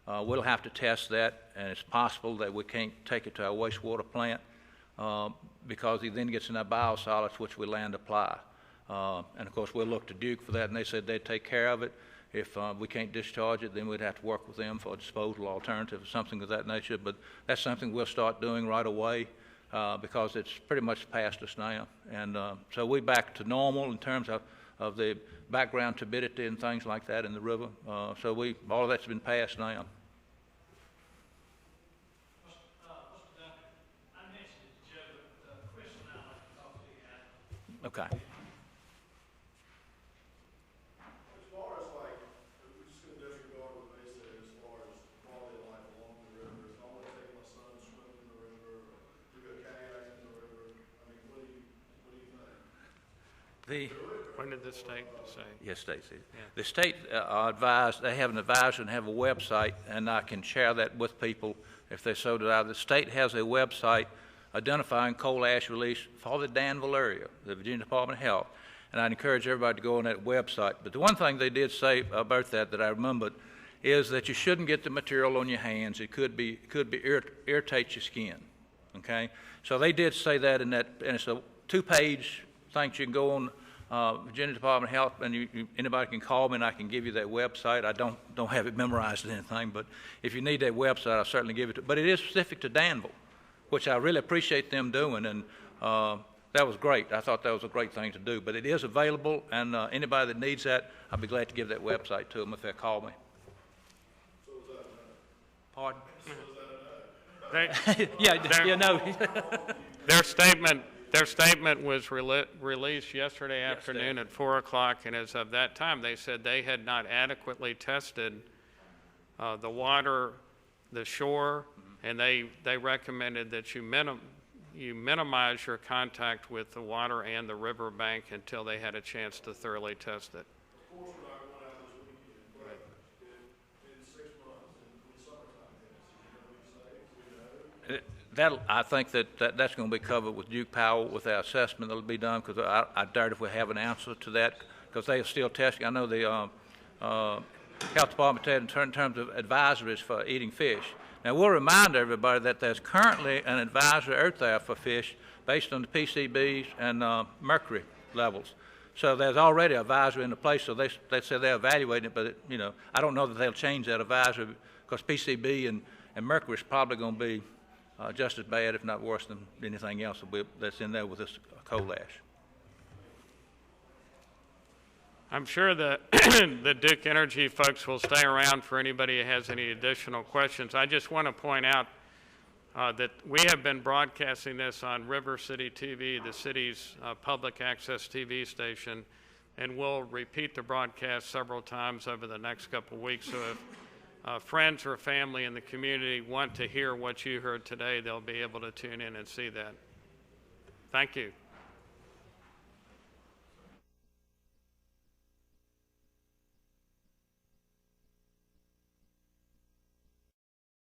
We'll have to test that, and it's possible that we can't take it to our wastewater plant because it then gets in our biosolids, which we land apply. And of course, we'll look to Duke for that, and they said they'd take care of it. If we can't discharge it, then we'd have to work with them for a disposal alternative or something of that nature. But that's something we'll start doing right away because it's pretty much past us now. And so we're back to normal in terms of the background turbidity and things like that in the river. So all of that's been passed now. Okay. As far as like, we're just going to disregard what they said as far as quality of life along the river. If I want to take my son swimming in the river, or do a kayak in the river, I mean, what do you When did the state say? Yes, Stacy. The state advised, they have an advisor and have a website, and I can share that with people if they so desire. The state has a website identifying coal ash release for the Danville area, the Virginia Department of Health, and I'd encourage everybody to go on that website. But the one thing they did say about that I remembered is that you shouldn't get the material on your hands. It could irritate your skin, okay? So they did say that in that, and it's a 2-page thing. You can go on Virginia Department of Health, and anybody can call me, and I can give you that website. I don't have it memorized or anything, but if you need that website, I'll certainly give it to you. But it is specific to Danville, which I really appreciate them doing, and that was great. I thought that was a great thing to do. But it is available, and anybody that needs that, I'll be glad to give that website to them if they call me. Pardon? No. Their statement was released yesterday afternoon at 4 o'clock, and as of that time, they said they had not adequately tested the water, the shore, and they recommended that you minimize your contact with the water and the riverbank until they had a chance to thoroughly test it. I think that's going to be covered with Duke Power with our assessment that'll be done, because I doubt if we have an answer to that, because they are still testing. I know the Health Department said in terms of advisories for eating fish. Now, we'll remind everybody that there's currently an advisory out there for fish based on the PCBs and mercury levels. So there's already an advisory in place, so they say they're evaluating it, but I don't know that they'll change that advisory, because PCB and mercury is probably going to be just as bad, if not worse, than anything else that's in there with this coal ash. I'm sure that the Duke Energy folks will stay around for anybody who has any additional questions. I just want to point out that we have been broadcasting this on River City TV, the city's public access TV station, and we'll repeat the broadcast several times over the next couple of weeks. So if friends or family in the community want to hear what you heard today, they'll be able to tune in and see that. Thank you.